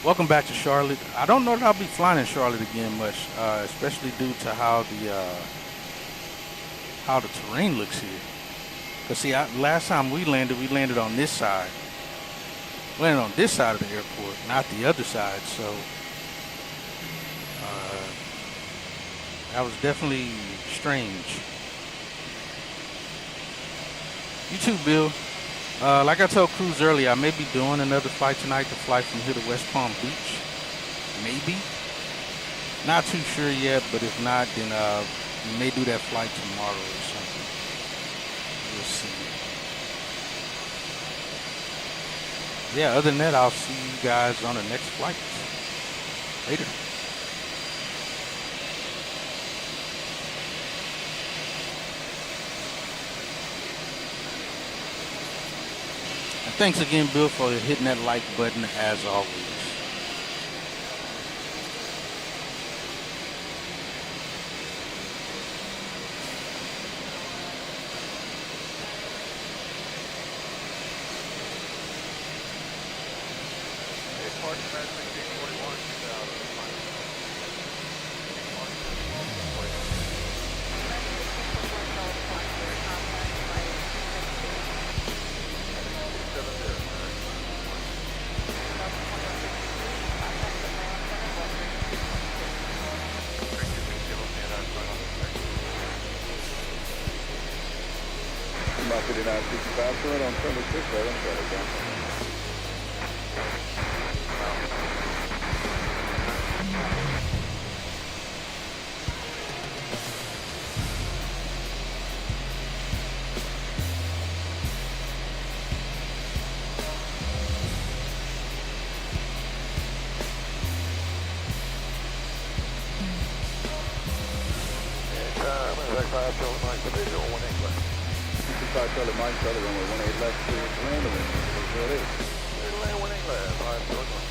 Welcome back to Charlotte. I don't know that I'll be flying in Charlotte again much, especially due to how the terrain looks here. Cause see, last time we landed on this side. We landed on this side of the airport, not the other side. So that was definitely strange. You too, Bill. Like I told Cruz earlier, I may be doing another flight tonight to fly from here to West Palm Beach. Maybe. Not too sure yet, but if not, then we may do that flight tomorrow or something. We'll see. Yeah, other than that, I'll see you guys on the next flight. Later. And thanks again, Bill, for hitting that like button as always. About 5965, so right on 76, right on Charlotte, down. Charlotte Mike, other runway 18 left to land, and then 18 left, 5 short one.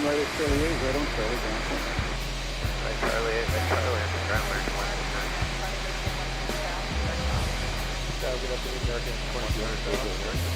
right at Charlie 8, right on Charlie, ground point. Right, Charlie 8, right, Charlie, and the ground clear 20. Get up to the American 2200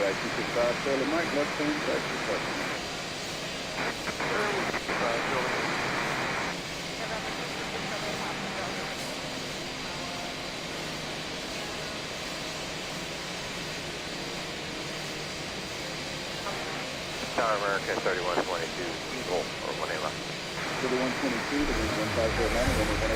Right, 265, Charlie Mike, left turn, taxi departure. Tower America 3122, Eagle, or 1A left. 3122, the 1509,